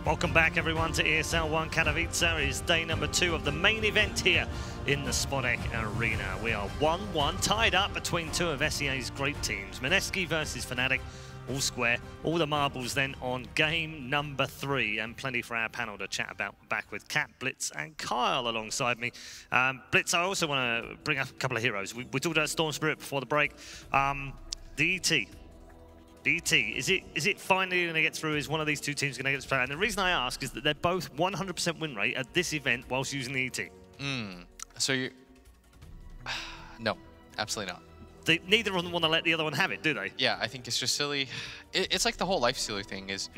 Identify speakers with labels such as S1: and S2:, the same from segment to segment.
S1: Welcome back, everyone, to ESL One Katowice. It's day number 2 of the main event here in the Spodek Arena. We are 1-1, tied up between two of SEA's great teams. Mineski versus Fnatic, all square. All the marbles then on game number 3, and plenty for our panel to chat about back with Cat, Blitz, and Kyle alongside me. Blitz, I also want to bring up a couple of heroes. We talked about Storm Spirit before the break. The ET, is it finally going to get through? Is one of these two teams going to get through? And the reason I ask is that they're both 100% win rate at this event whilst using the ET.
S2: So you... No, absolutely not.
S1: Neither of them want to let the other one have it, do they?
S2: Yeah, I think it's just silly. It's like the whole life stealer thing is...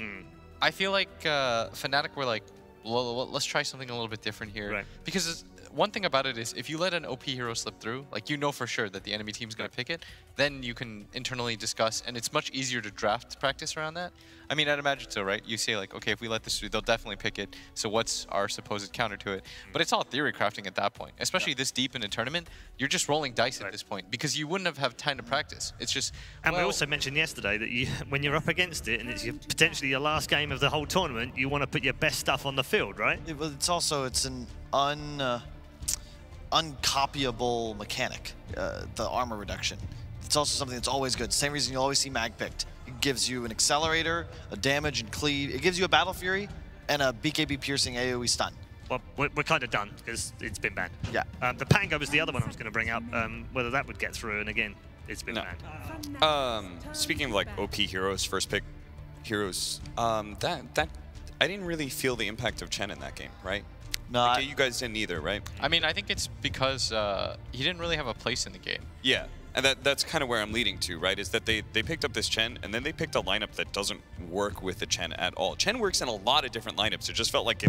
S2: I feel like Fnatic were like, well, let's try something a little bit different here.
S1: Right.
S2: Because one thing about it is, if you let an OP hero slip through, like you know for sure that the enemy team's going to pick it, then you can internally discuss, and it's much easier to draft practice around that. I mean, I'd imagine so, right? You say like, okay, if we let this through, they'll definitely pick it, so what's our supposed counter to it? But it's all theory crafting at that point, especially this deep in a tournament. You're just rolling dice at this point, because you wouldn't have time to practice. It's just...
S1: And we also mentioned yesterday that when you're up against it, and it's potentially your last game of the whole tournament, you want to put your best stuff on the field, right?
S3: It's an uncopyable mechanic, the armor reduction. It's also something that's always good. Same reason you always see mag picked. It gives you an accelerator, a damage and cleave. It gives you a battle fury and a BKB piercing AoE stun.
S1: Well, we're kind of done because it's been banned.
S3: Yeah.
S1: The Pango was the other one I was going to bring up, whether that would get through, and again, it's been banned.
S4: Speaking of like OP heroes, first pick heroes, that I didn't really feel the impact of Chen in that game, right?
S3: No,
S4: like, you guys didn't either, right?
S2: I mean, I think it's because he didn't really have a place in the game.
S4: Yeah, and that's kind of where I'm leading to, right? Is that they picked up this Chen, and then they picked a lineup that doesn't work with the Chen at all. Chen works in a lot of different lineups. It just felt like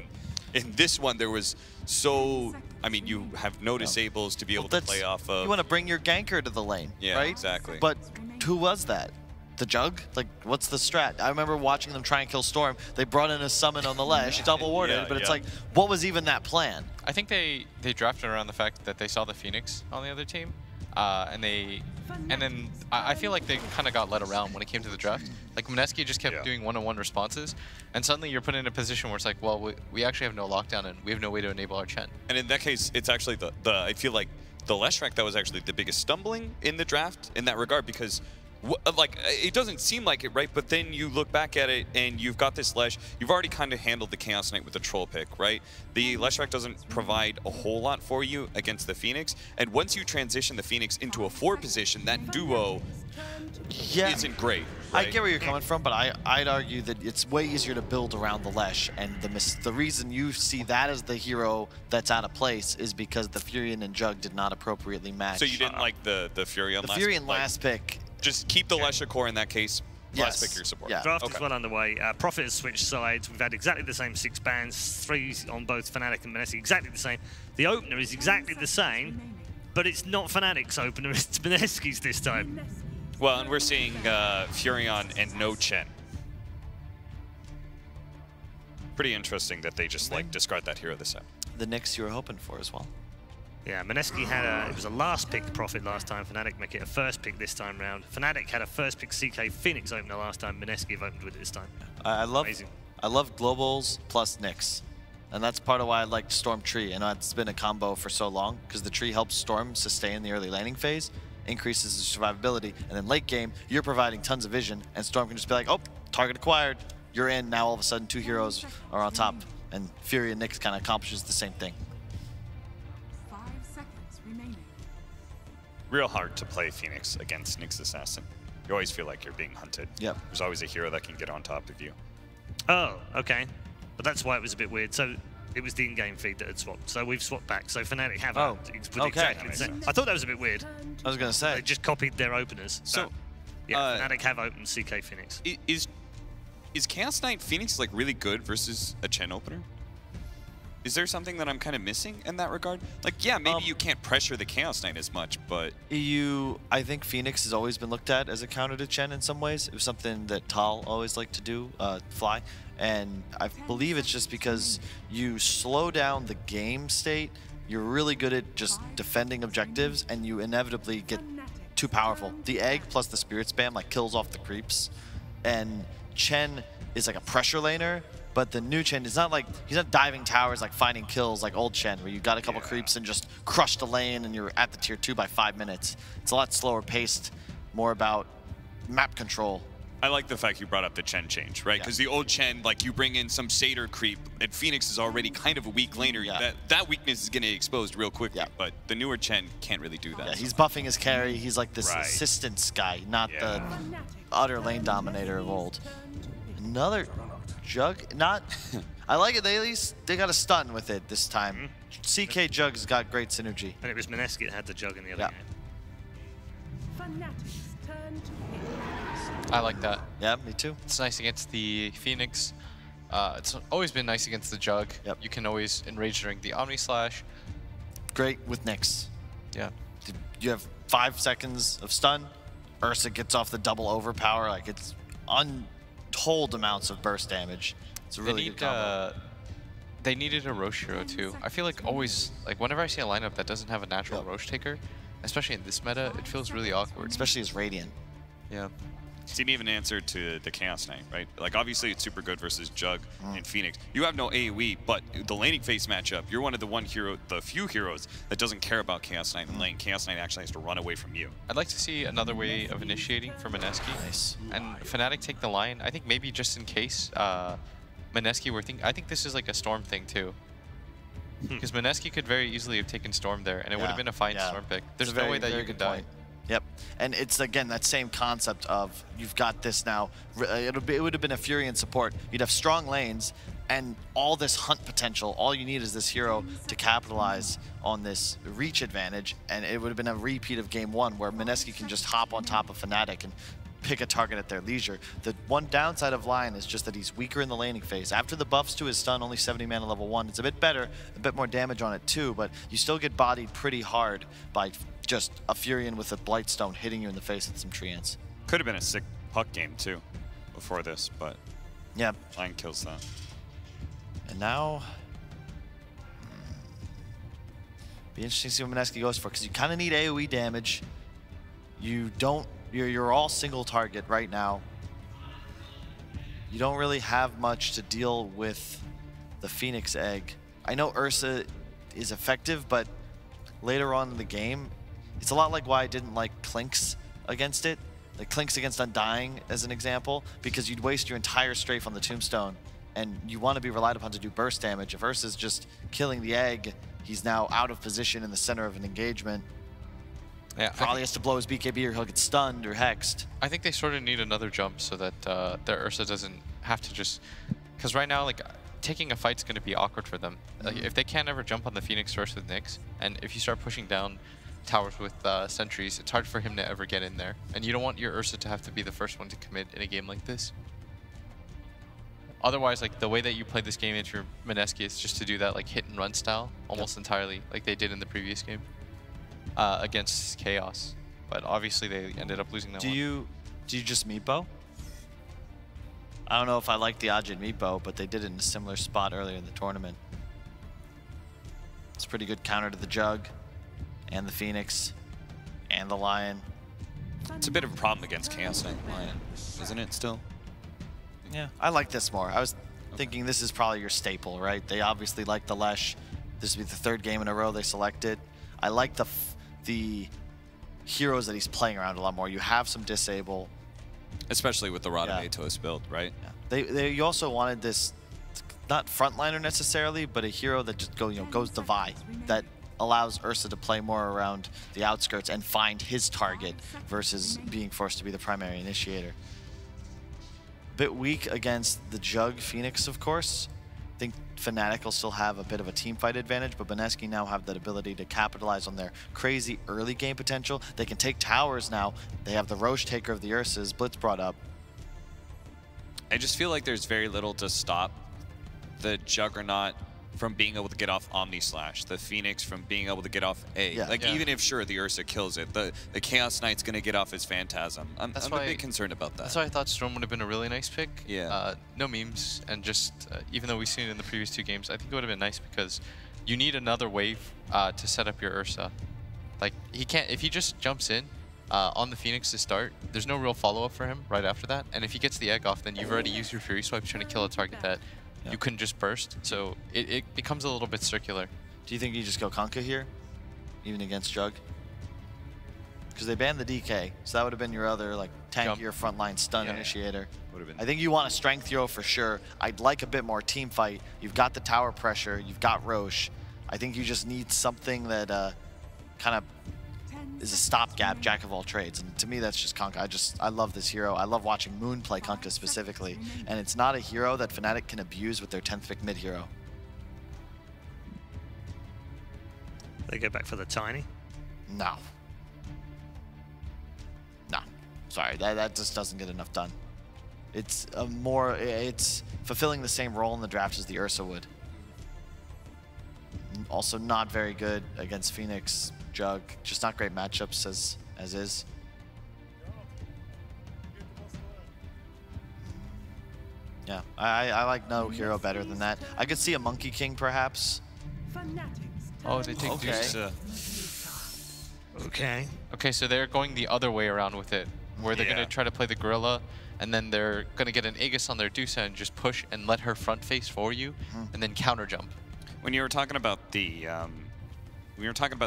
S4: in this one there was so... I mean, you have no disables to be able to play off of.
S3: You want to bring your ganker to the lane, right?
S4: Exactly.
S3: But who was that? The Jug? Like, what's the strat? I remember watching them try and kill Storm. They brought in a summon on the Lesh, double warded, but it's like, what was even that plan?
S2: I think they drafted around the fact that they saw the Phoenix on the other team, and then I feel like they kind of got led around when it came to the draft. Like, Mineski just kept doing one-on-one responses, and suddenly you're put in a position where it's like, well, we actually have no lockdown, and we have no way to enable our Chen. And
S4: in that case, it's actually I feel like the Leshrac that was actually the biggest stumbling in the draft in that regard, because like, it doesn't seem like it, right? But then you look back at it and you've got this Lesh. You've already kind of handled the Chaos Knight with the Troll pick, right? The Leshrac doesn't provide a whole lot for you against the Phoenix. And once you transition the Phoenix into a 4 position, that duo isn't great. Right?
S3: I get where you're coming from, but I'd argue that it's way easier to build around the Lesh. And the reason you see that as the hero that's out of place is because the Furion and Jug did not appropriately match.
S4: So you didn't like the Furion last pick?
S3: The Furion last pick.
S4: Just keep the Lesher core in that case. Last pick your support.
S3: Yeah.
S1: Draft is well underway. Profit has switched sides. We've had exactly the same 6 bans, 3 on both Fnatic and Mineski, exactly the same. The opener is exactly the same, but it's not Fnatic's opener, it's Mineski's this time.
S4: Well, and we're seeing Furion and no Chen. Pretty interesting that they just like discard that hero this time.
S3: The Nyx you were hoping for as well.
S1: Yeah, Mineski had it was a last pick Profit last time. Fnatic make it a first pick this time round. Fnatic had a first pick CK Phoenix opener last time. Mineski have opened with it this time.
S3: I love globals plus Nyx. And that's part of why I like Storm Tree. And it's been a combo for so long because the tree helps Storm sustain the early laning phase, increases the survivability, and then late game, you're providing tons of vision, and Storm can just be like, oh, target acquired, you're in. Now all of a sudden 2 heroes are on top, and Fury and Nyx kind of accomplishes the same thing.
S4: Real hard to play Phoenix against Nyx Assassin. You always feel like you're being hunted.
S3: Yep.
S4: There's always a hero that can get on top of you.
S1: Oh, okay. But that's why it was a bit weird. So it was the in-game feed that had swapped. So we've swapped back. So Fnatic have exactly the same. I thought that was a bit weird.
S3: I was going to say.
S1: They just copied their openers.
S4: So,
S1: yeah, Fnatic have opened CK Phoenix.
S4: Is Chaos Knight Phoenix like really good versus a Chen opener? Is there something that I'm kind of missing in that regard? Like, yeah, maybe you can't pressure the Chaos Knight as much, but...
S3: I think Phoenix has always been looked at as a counter to Chen in some ways. It was something that Tal always liked to do, fly. And I believe it's just because you slow down the game state, you're really good at just defending objectives, and you inevitably get too powerful. The egg plus the spirit spam like kills off the creeps. And Chen is like a pressure laner, But the new Chen is not like, he's not diving towers like finding kills like old Chen, where you got a couple creeps and just crushed a lane and you're at the tier 2 by 5 minutes. It's a lot slower paced, more about map control.
S4: I like the fact you brought up the Chen change, right? Because the old Chen, like you bring in some Satyr creep, and Phoenix is already kind of a weak laner. That weakness is going to get exposed real quickly, but the newer Chen can't really do that.
S3: Yeah, he's buffing his carry. He's like this assistance guy, not the utter lane dominator of old. Another Jug, not... I like it, they at least, they got a stun with it this time. CK Jug's got great synergy.
S1: And it was Mineski that had the Jug in the other game.
S2: I like that.
S3: Yeah, me too.
S2: It's nice against the Phoenix. It's always been nice against the Jug. You can always enrage during the Omni Slash.
S3: Great with Nyx.
S2: Yeah.
S3: You have 5 seconds of stun. Ursa gets off the double overpower. Like, it's untold amounts of burst damage. It's a really good combo.
S2: They needed a Roche hero too. I feel like always, like whenever I see a lineup that doesn't have a natural Roche taker, especially in this meta, it feels really awkward.
S3: Especially as Radiant.
S2: Yeah.
S4: Didn't even answer to the Chaos Knight, right? Like, obviously, it's super good versus Jug and Phoenix. You have no AoE, but the laning phase matchup, you're one of the few heroes that doesn't care about Chaos Knight in lane. Chaos Knight actually has to run away from you.
S2: I'd like to see another way of initiating for Mineski. And Fnatic take the line. I think maybe just in case Mineski I think this is like a Storm thing too. Because Mineski could very easily have taken Storm there, and it would have been a fine Storm pick. There's no way that you could die.
S3: Yep, and it's again that same concept of you've got this now. It would have been a Fury in support. You'd have strong lanes and all this hunt potential. All you need is this hero to capitalize on this reach advantage, and it would have been a repeat of game 1 where Mineski can just hop on top of Fnatic and pick a target at their leisure. The one downside of Lion is just that he's weaker in the laning phase. After the buffs to his stun, only 70 mana level 1. It's a bit better, a bit more damage on it too, but you still get bodied pretty hard by just a Furion with a Blightstone hitting you in the face with some treants.
S4: Could have been a sick puck game too before this, but
S3: yeah,
S4: Lion kills that.
S3: And now, be interesting to see what Mineski goes for, because you kind of need AoE damage. You don't. You're all single target right now. You don't really have much to deal with the Phoenix Egg. I know Ursa is effective, but later on in the game, it's a lot like why I didn't like Clinks against it. Like Clinks against Undying as an example, because you'd waste your entire strafe on the Tombstone, and you want to be relied upon to do burst damage. If Ursa's just killing the egg, he's now out of position in the center of an engagement.
S2: Yeah,
S3: probably has to blow his BKB or he'll get stunned or hexed.
S2: I think they sort of need another jump so that their Ursa doesn't have to just... Because right now, like, taking a fight's going to be awkward for them. Like, if they can't ever jump on the Phoenix first with Nyx, and if you start pushing down towers with sentries, it's hard for him to ever get in there. And you don't want your Ursa to have to be the first one to commit in a game like this. Otherwise, like, the way that you play this game if you're Mineski is just to do that, like, hit and run style almost entirely, like they did in the previous game. Against Chaos, but obviously they ended up losing that one.
S3: Do you just meatbow? I don't know if I like the Ajit meatbow, but they did it in a similar spot earlier in the tournament. It's a pretty good counter to the Jug, and the Phoenix, and the Lion.
S4: It's a bit of a problem against Chaos Knight Lion, isn't it still?
S3: Yeah, I like this more. I was thinking this is probably your staple, right? They obviously like the Lesh. This would be the 3rd game in a row they selected. I like the heroes that he's playing around a lot more. You have some disable,
S4: especially with the Ro4b build, right?
S3: Yeah. You also wanted this, not frontliner necessarily, but a hero that just goes the Vi, that allows Ursa to play more around the outskirts and find his target versus being forced to be the primary initiator. Bit weak against the Jug Phoenix, of course. I think Fnatic will still have a bit of a team fight advantage, but Mineski now have that ability to capitalize on their crazy early game potential. They can take towers now. They have the Roche taker of the Ursas, Blitz brought up.
S4: I just feel like there's very little to stop the Juggernaut from being able to get off Omni Slash, the Phoenix from being able to get off A. Even if, sure, the Ursa kills it, the Chaos Knight's going to get off his Phantasm. I'm a bit concerned about that.
S2: That's why I thought Storm would have been a really nice pick.
S4: Yeah.
S2: No memes, and just, even though we've seen it in the previous 2 games, I think it would have been nice because you need another wave to set up your Ursa. Like, he can't, if he just jumps in on the Phoenix to start, there's no real follow-up for him right after that, and if he gets the egg off, then you've already used your Fury Swipe trying to kill a target that you couldn't just burst. So it becomes a little bit circular.
S3: Do you think you just go Conka here, even against Jug? Because they banned the DK, so that would have been your other like tankier frontline stun initiator. I think you want a strength hero for sure. I'd like a bit more team fight. You've got the tower pressure. You've got Roche. I think you just need something that kind of is a stopgap, jack of all trades. And to me, that's just Conka. I love this hero. I love watching Moon play Conka specifically. And it's not a hero that Fnatic can abuse with their 10th pick mid hero.
S1: They go back for the tiny.
S3: No. No. Sorry, that just doesn't get enough done. It's it's fulfilling the same role in the draft as the Ursa would. Also not very good against Phoenix, Jug. Just not great matchups as is. Yeah, I like no hero better than that. I could see a Monkey King perhaps.
S2: Oh, they take
S3: okay.
S1: Okay.
S2: Okay, so they're going the other way around with it, where they're going to try to play the Gorilla, and then they're going to get an Aegis on their Dusa and just push and let her front face for you, and then counter jump.
S4: When you were talking about the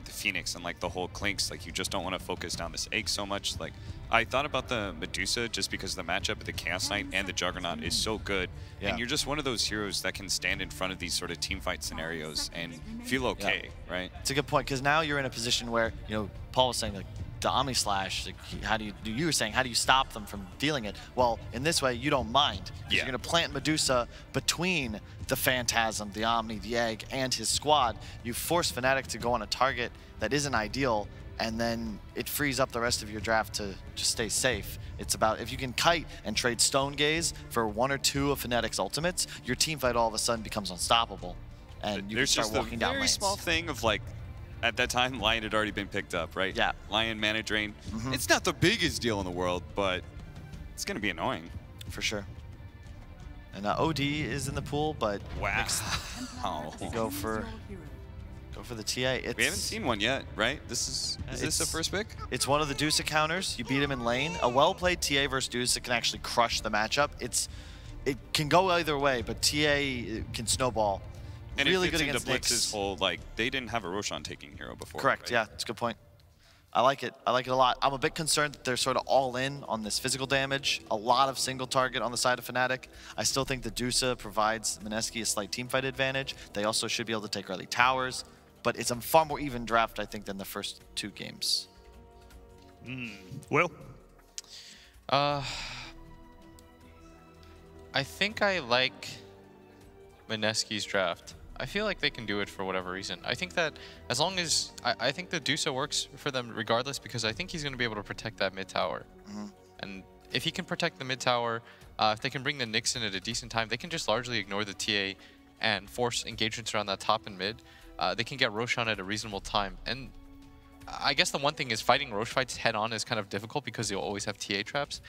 S4: Phoenix and like the whole Clinks, like you just don't want to focus down this egg so much. Like I thought about the Medusa just because the matchup of the Chaos Knight and the Juggernaut is so good, and you're just one of those heroes that can stand in front of these sort of team fight scenarios and feel okay, right?
S3: It's a good point because now you're in a position where Paul was saying like the Omni Slash. Like, you were saying how do you stop them from dealing it? Well, in this way you don't mind. You're going to plant Medusa between the Phantasm, the Omni, the Egg, and his squad. You force Fnatic to go on a target that isn't ideal, and then it frees up the rest of your draft to just stay safe. It's about if you can kite and trade Stone Gaze for 1 or 2 of Fnatic's ultimates, your team fight all of a sudden becomes unstoppable, and you can start walking down lanes.
S4: There's just a very small thing of like, at that time, Lion had already been picked up, right?
S3: Yeah.
S4: Lion, Mana Drain. It's not the biggest deal in the world, but it's going to be annoying.
S3: For sure. And OD is in the pool, but
S4: wow.
S3: Go for the TA.
S4: We haven't seen one yet, right? Is this the first pick?
S3: It's one of the Dusa counters. You beat him in lane. A well-played TA versus Dusa can actually crush the matchup. It can go either way, but TA can snowball.
S4: And
S3: really
S4: it fits
S3: good against
S4: into Blitz's
S3: Nyx.
S4: whole, like, they didn't have a Roshan taking hero before.
S3: Correct,
S4: right?
S3: yeah, that's a good point. I like it. I like it a lot. I'm a bit concerned that they're sort of all in on this physical damage. A lot of single target on the side of Fnatic. I still think the Dusa provides Mineski a slight teamfight advantage. They also should be able to take early towers. But it's a far more even draft, I think, than the first 2 games.
S1: Will?
S2: I think I like Mineski's draft. I feel like they can do it for whatever reason. I think that as long as I think the Dusa works for them regardless, because I think he's going to be able to protect that mid tower. And if he can protect the mid tower, if they can bring the Nyx in at a decent time, they can just largely ignore the TA and force engagements around that top and mid. They can get Roshan at a reasonable time. And I guess the one thing is fighting Roche fights head on is kind of difficult because they'll always have TA traps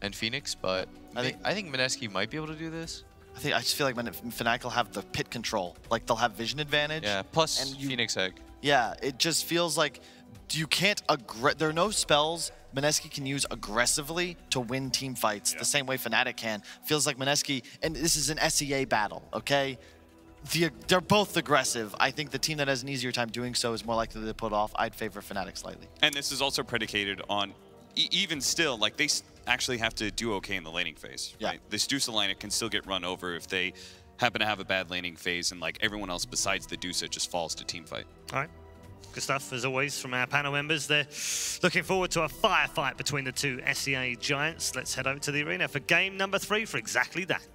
S2: and Phoenix, but I think Mineski might be able to do this. I
S3: just feel like Fnatic will have the pit control. Like they'll have vision advantage.
S2: Yeah, plus Phoenix Egg.
S3: Yeah, it just feels like you can't there are no spells Mineski can use aggressively to win team fights the same way Fnatic can. Feels like Mineski, and this is an SEA battle, okay? They're both aggressive. I think the team that has an easier time doing so is more likely to put off. I'd favor Fnatic slightly.
S4: And this is also predicated on, even still, like they actually have to do okay in the laning phase. Right? This Dusa line can still get run over if they happen to have a bad laning phase and like everyone else besides the Dusa just falls to team fight.
S1: All right. Good stuff, as always, from our panel members. They're looking forward to a firefight between the 2 SEA giants. Let's head over to the arena for game number 3 for exactly that.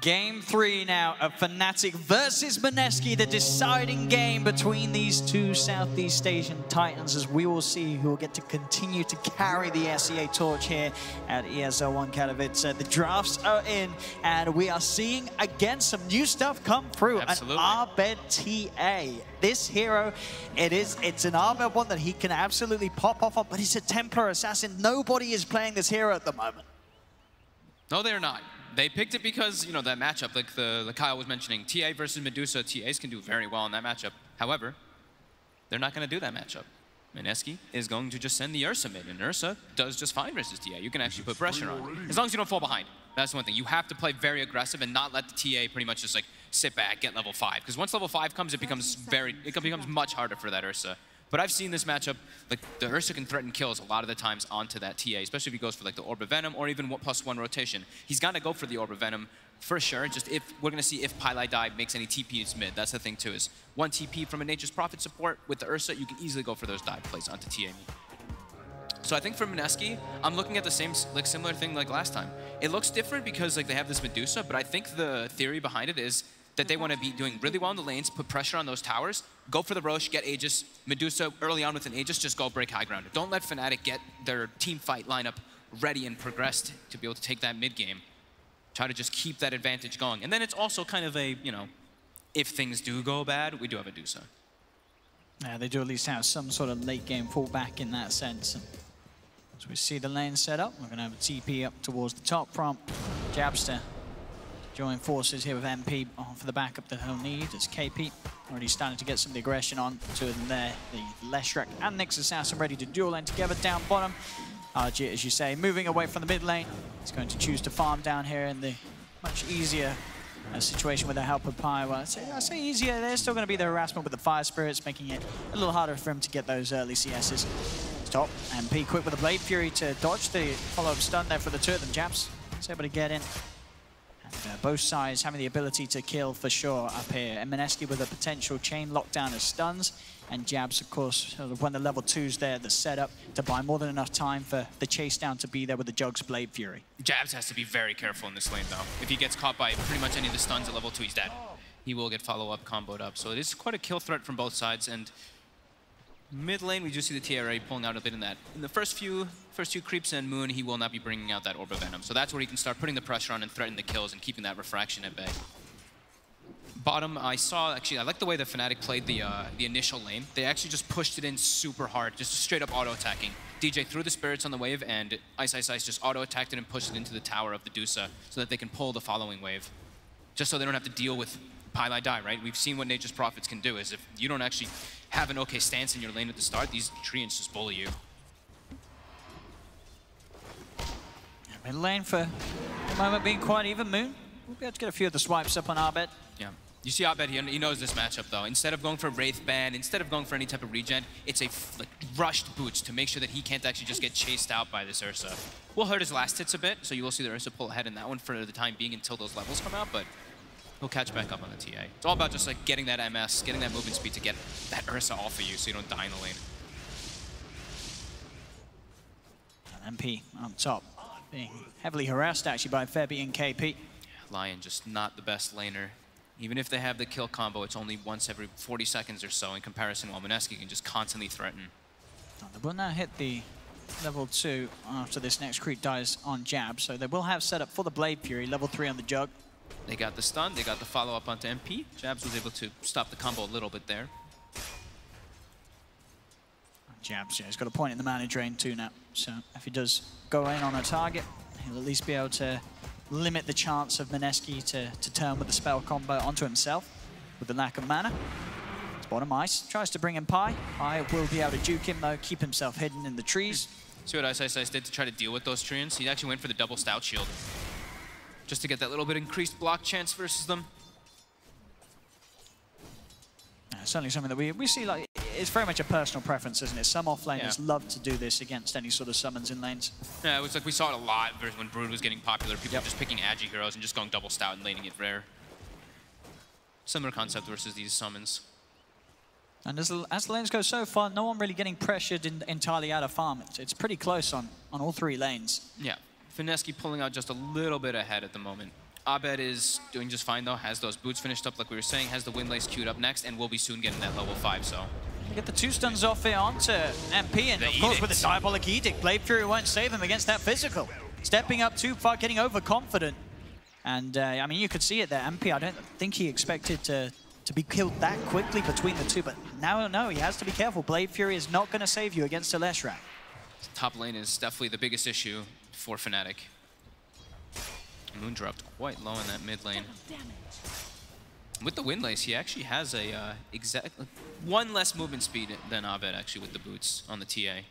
S5: Game 3 now of Fnatic versus Mineski, the deciding game between these two Southeast Asian titans, as we will see who will get to continue to carry the SEA torch here at ESL One Katowice. The drafts are in, and we are seeing again some new stuff come through.
S6: Absolutely.
S5: An Abed TA. This hero, it's an Abed one that he can absolutely pop off on, but he's a Templar Assassin. Nobody is playing this hero at the moment.
S6: No, they're not. They picked it because, you know, that matchup, like Kyle was mentioning, TA versus Medusa, TAs can do very well in that matchup. However, they're not going to do that matchup. Mineski is going to just send the Ursa mid, and Ursa does just fine versus TA. You can actually put pressure on, as long as you don't fall behind. That's one thing. You have to play very aggressive and not let the TA pretty much just like sit back, get level 5. Because once level 5 comes, it becomes much harder for that Ursa. But I've seen this matchup, like the Ursa can threaten kills a lot of the times onto that TA, especially if he goes for like the Orb of Venom or even +1 rotation. He's got to go for the Orb of Venom for sure. Just if we're going to see if Pylai Die makes any TPs mid. That's the thing too, is one TP from a Nature's Prophet support with the Ursa, you can easily go for those dive plays onto TA mid. So I think for Mineski, I'm looking at the same, like similar thing like last time. It looks different because like they have this Medusa, but I think the theory behind it is that they want to be doing really well in the lanes, put pressure on those towers, go for the Roche, get Aegis. Medusa early on with an Aegis, just go break high ground. Don't let Fnatic get their team fight lineup ready and progressed to be able to take that mid game. Try to just keep that advantage going. And then it's also kind of a, you know, if things do go bad, we do have a Medusa.
S5: Yeah, they do at least have some sort of late game fallback in that sense. And as we see the lane set up, we're going to have a TP up towards the top from Jabster. Join forces here with MP for the backup that he'll need, as KP already starting to get some of the aggression on to them there. The Leshrac and Nyx Assassin ready to duel lane together down bottom. RG, as you say, moving away from the mid lane. He's going to choose to farm down here in the much easier situation with the help of Pi. Well, I say easier, there's still going to be the harassment with the Fire Spirits, making it a little harder for him to get those early CSs. Top, MP quick with the Blade Fury to dodge the follow-up stun there for the two of them. Japs is able to get in. And, both sides having the ability to kill for sure up here. And Mineski with a potential chain lockdown of stuns. And Jabs, of course, when the level 2's there, the setup to buy more than enough time for the chase down to be there with the Jug's Blade Fury.
S6: Jabs has to be very careful in this lane, though. If he gets caught by pretty much any of the stuns at level 2, he's dead. He will get follow-up comboed up. So it is quite a kill threat from both sides. And mid lane, we do see the TRA pulling out a bit in that. In the first few creeps and Moon, he will not be bringing out that Orb of Venom. So that's where he can start putting the pressure on and threaten the kills and keeping that refraction at bay. Bottom, I like the way that Fnatic played the initial lane. They actually just pushed it in super hard, just straight up auto-attacking. DJ threw the spirits on the wave, and Ice just auto-attacked it and pushed it into the tower of the Dusa so that they can pull the following wave. Just so they don't have to deal with Pylai Die, right? We've seen what Nature's Prophets can do, is if you don't actually have an okay stance in your lane at the start, these treants just bully you.
S5: Mid lane for the moment being quite even. Moon we'll be able to get a few of the swipes up on Abed.
S6: Yeah. You see Abed, he knows this matchup though. Instead of going for Wraith Band, instead of going for any type of regen, it's a like rushed boots to make sure that he can't actually just get chased out by this Ursa. Will hurt his last hits a bit, so you will see the Ursa pull ahead in that one for the time being until those levels come out, but he'll catch back up on the TA. It's all about just like getting that MS, getting that movement speed to get that Ursa off of you so you don't die in the lane.
S5: And MP on top, being heavily harassed actually by Ro4b and KP.
S6: Lion just not the best laner. Even if they have the kill combo, it's only once every 40 seconds or so in comparison, while Mineski can just constantly threaten.
S5: They will now hit the level 2 after this next creep dies on Jab, so they will have set up for the Blade Fury, level 3 on the Jug.
S6: They got the stun, they got the follow-up onto MP. Jabs was able to stop the combo a little bit there.
S5: Jabs, yeah, he's got a point in the mana drain too now, so if he does go in on a target, he'll at least be able to limit the chance of Mineski to turn with the spell combo onto himself with the lack of mana. It's bottom Ice, tries to bring in Pi. Pi will be able to juke him though, keep himself hidden in the trees.
S6: See what Ice did to try to deal with those treants? He actually went for the double stout shield, just to get that little bit increased block chance versus them.
S5: Certainly something that we see, like, it's very much a personal preference, isn't it? Some offlaners love to do this against any sort of summons in lanes.
S6: Yeah, it was like we saw it a lot when Brood was getting popular. People were just picking Agi heroes and just going double stout and laning it rare. Similar concept versus these summons.
S5: And as the lanes go so far, no one really getting pressured entirely out of farm. It's pretty close on all three lanes.
S6: Yeah, Mineski pulling out just a little bit ahead at the moment. Abed is doing just fine though, has those boots finished up like we were saying, has the wind lace queued up next, and will be soon getting that level 5, so.
S5: We get the 2 stuns off here onto MP, and
S6: The
S5: of course
S6: Edict.
S5: with the Diabolic Edict, Blade Fury won't save him against that physical. Stepping up too far, getting overconfident. And I mean, you could see it there. MP, I don't think he expected to be killed that quickly between the two, but now no, he has to be careful. Blade Fury is not going to save you against a Leshrac.
S6: Top lane is definitely the biggest issue for Fnatic. Moon dropped quite low in that mid lane. With the wind lace, he actually has a one less movement speed than Abed actually with the boots on the TA.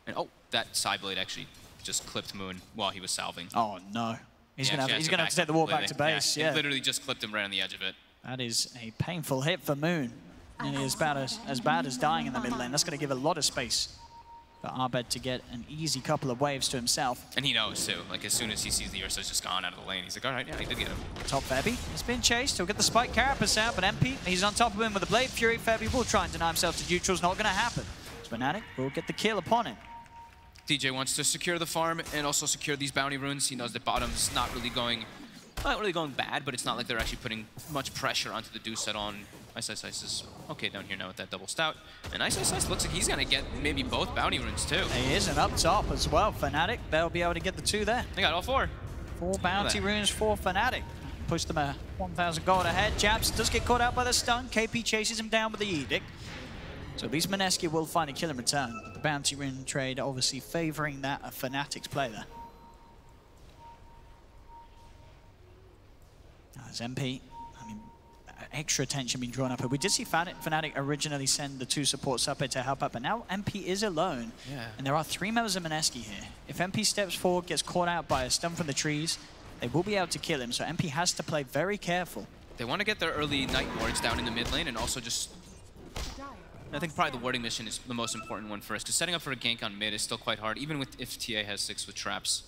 S6: And oh, that side blade actually just clipped Moon while he was salving.
S5: Oh no. He's
S6: Yeah,
S5: going to have to take the walk back to base.
S6: It literally just clipped him right on the edge of it.
S5: That is a painful hit for Moon. Nearly as bad as dying in the mid lane. That's going to give a lot of space for Abed to get an easy couple of waves to himself.
S6: And he knows too. Like as soon as he sees the Ursa's just gone out of the lane, he's like, all right, yeah, I did get him.
S5: Top Febby has been chased. He'll get the Spike Carapace out, but MP, he's on top of him with a Blade Fury. Febby will try and deny himself to neutrals. Not going to happen. Fnatic will get the kill upon him.
S6: DJ wants to secure the farm and also secure these bounty runes. He knows that bottom's not really going bad, but it's not like they're actually putting much pressure onto the Deuce at all. And Ice is okay down here now with that double stout. And Ice looks like he's going to get maybe both bounty runes too.
S5: He is, and up top as well. Fnatic, they'll be able to get the 2 there.
S6: They got all 4.
S5: 4 bounty runes for Fnatic. Push them a 1,000 gold ahead. Jabs does get caught out by the stun. KP chases him down with the Edict. So at least Mineski will find a kill in return. The bounty rune trade obviously favoring that of Fnatic's play there. As MP, I mean, extra attention being drawn up here. We did see Fnatic originally send the 2 supports up here to help out, but now MP is alone.
S6: Yeah.
S5: And there are 3 members of Mineski here. If MP steps forward, gets caught out by a stun from the trees, they will be able to kill him, so MP has to play very careful.
S6: They want to get their early Night Wards down in the mid lane and also just... I think probably the warding mission is the most important one for us, because setting up for a gank on mid is still quite hard, even if TA has 6 with traps.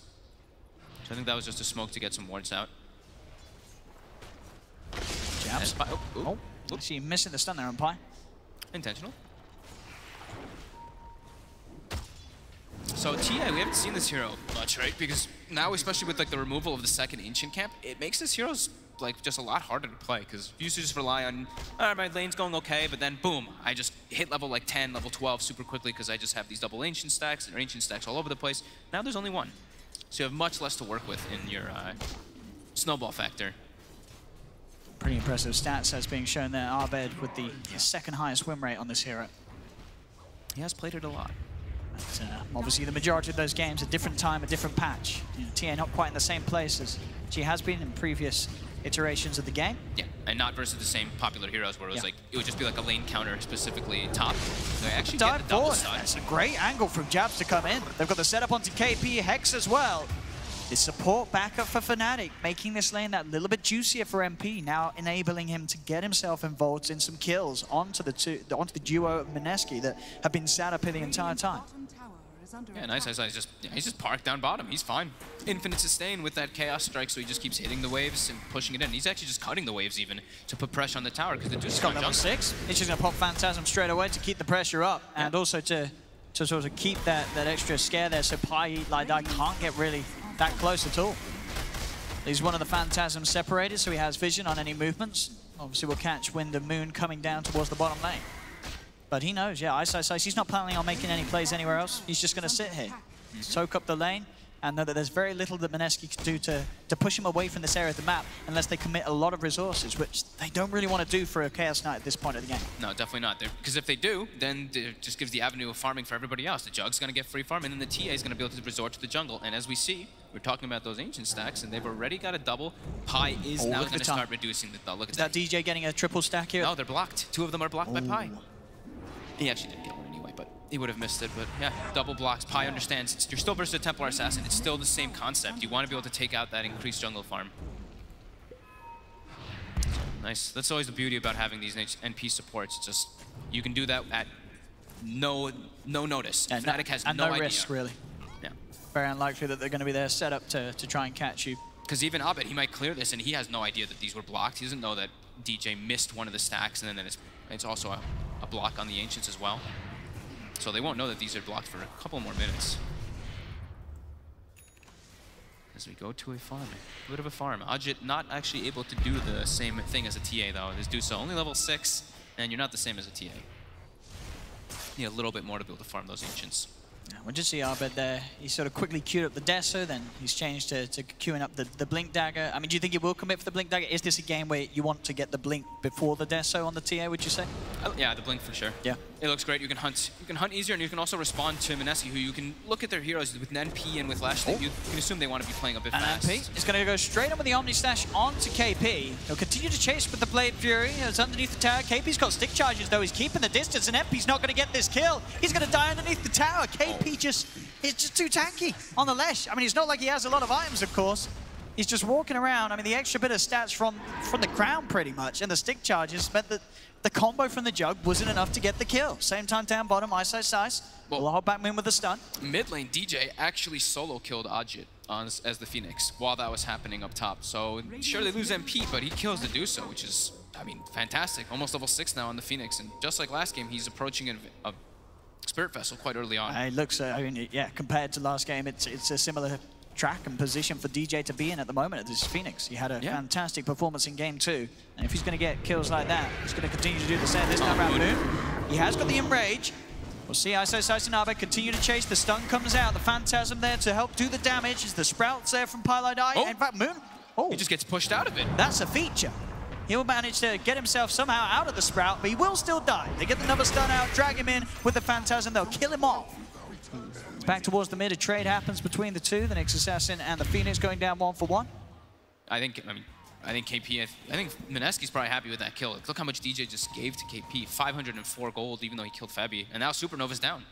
S6: So I think that was just a smoke to get some wards out.
S5: Jabs. Oh, actually missing the stun there on Pi.
S6: Intentional. So TA, we haven't seen this hero much, right? Because now, especially with like the removal of the second Ancient Camp, it makes this hero's like just a lot harder to play, because you used to just rely on, all right, my lane's going okay, but then boom, I just hit level like 10, level 12 super quickly because I just have these double Ancient stacks or Ancient stacks all over the place. Now there's only 1. So you have much less to work with in your snowball factor.
S5: Pretty impressive stats as being shown there. Abed with the 2nd highest win rate on this hero.
S6: He has played it a lot.
S5: But, obviously the majority of those games, a different time, a different patch. You know, TA not quite in the same place as she has been in previous iterations of the game.
S6: Yeah, and not versus the same popular heroes where it was like, it would just be like a lane counter specifically top. They actually get the double stun.
S5: That's a great angle from Jabs to come in. They've got the setup onto KP, Hex as well. The support backup for Fnatic, making this lane that little bit juicier for MP, now enabling him to get himself involved in some kills onto the duo of Mineski that have been sat up here the entire time.
S6: Yeah, nice. He's just parked down bottom. He's fine. Infinite sustain with that Chaos Strike, so he just keeps hitting the waves and pushing it in. He's actually just cutting the waves even to put pressure on the tower because the Deuce is
S5: got level 6. He's just going to pop Phantasm straight away to keep the pressure up, and also to sort of keep that extra scare there so Pi like that can't get really that close at all. He's one of the Phantasms separated, so he has vision on any movements. Obviously we'll catch Wind and Moon coming down towards the bottom lane. But he knows, yeah, Ice. He's not planning on making any plays anywhere else. He's just going to sit here, soak up the lane, and know that there's very little that Mineski can do to push him away from this area of the map unless they commit a lot of resources, which they don't really want to do for a Chaos Knight at this point of the game.
S6: No, definitely not. Because if they do, then it just gives the avenue of farming for everybody else. The Jug's going to get free farm, and then the TA is going to be able to resort to the jungle. And as we see, we're talking about those Ancient stacks, and they've already got a double. Pi is now going to start reducing the... Look at that.
S5: Is that DJ getting a triple stack here?
S6: No, they're blocked. 2 of them are blocked by Pi. He actually didn't get one anyway, but he would have missed it. But yeah, double blocks. Pi understands. You're still versus a Templar Assassin. It's still the same concept. You want to be able to take out that increased jungle farm. Nice. That's always the beauty about having these NP supports. It's just, you can do that at no notice.
S5: Yeah,
S6: Fnatic has
S5: no
S6: idea.
S5: risk, really.
S6: Yeah.
S5: Very unlikely that they're going to be there set up to try and catch you.
S6: Because even Abed, he might clear this, and he has no idea that these were blocked. He doesn't know that DJ missed one of the stacks, and then it's also a block on the Ancients as well. So they won't know that these are blocked for a couple more minutes. As we go to a farm, a bit of a farm. Ajit not actually able to do the same thing as a TA though. His Dusa only level 6, and you're not the same as a TA. Need a little bit more to be able to farm those Ancients.
S5: We'll just see Abed there. He sort of quickly queued up the Deso, then he's changed to queuing up the Blink Dagger. I mean, do you think he will commit for the Blink Dagger? Is this a game where you want to get the Blink before the Deso on the TA, would you say?
S6: Yeah, the Blink for sure.
S5: Yeah.
S6: It looks great. You can hunt easier, and you can also respond to Mineski, who you can look at their heroes with NP and with Lash. You can assume they want to be playing a bit fast.
S5: And NP is going to go straight in with the Omni Slash onto KP. He'll continue to chase with the Blade Fury. It's underneath the tower. KP's got stick charges, though. He's keeping the distance, and NP's not going to get this kill. He's going to die underneath the tower. KP just... It's just too tanky on the Lesh. I mean, it's not like he has a lot of items, of course. He's just walking around. I mean, the extra bit of stats from the crown, pretty much, and the stick charges meant that the combo from the Jug wasn't enough to get the kill. Same time down bottom, Ice. We'll hold back Moon with the stun.
S6: Mid lane, DJ actually solo killed Ajit as the Phoenix while that was happening up top. So, sure, they lose MP, but he kills the Dusa, which is, I mean, fantastic. Almost level 6 now on the Phoenix. And just like last game, he's approaching a Spirit Vessel quite early on.
S5: It looks, I mean, yeah, compared to last game, it's a similar track and position for DJ to be in at the moment at this Phoenix. He had a fantastic performance in game 2, and if he's going to get kills like that, he's going to continue to do the same this time around. Moon. He has got the Enrage. We'll see Ice and Abe continue to chase. The stun comes out. The Phantasm there to help do the damage. Is the Sprouts there from Pylite Eye? In fact, Moon.
S6: He just gets pushed out of it.
S5: That's a feature. He'll manage to get himself somehow out of the Sprout, but he will still die. They get another stun out, drag him in with the Phantasm. They'll kill him off. It's back towards the mid. A trade happens between the two, the Nyx Assassin and the Phoenix going down 1-for-1.
S6: I think KP, I think Mineski's probably happy with that kill. Look how much DJ just gave to KP. 504 gold, even though he killed Fabi. And now Supernova's down.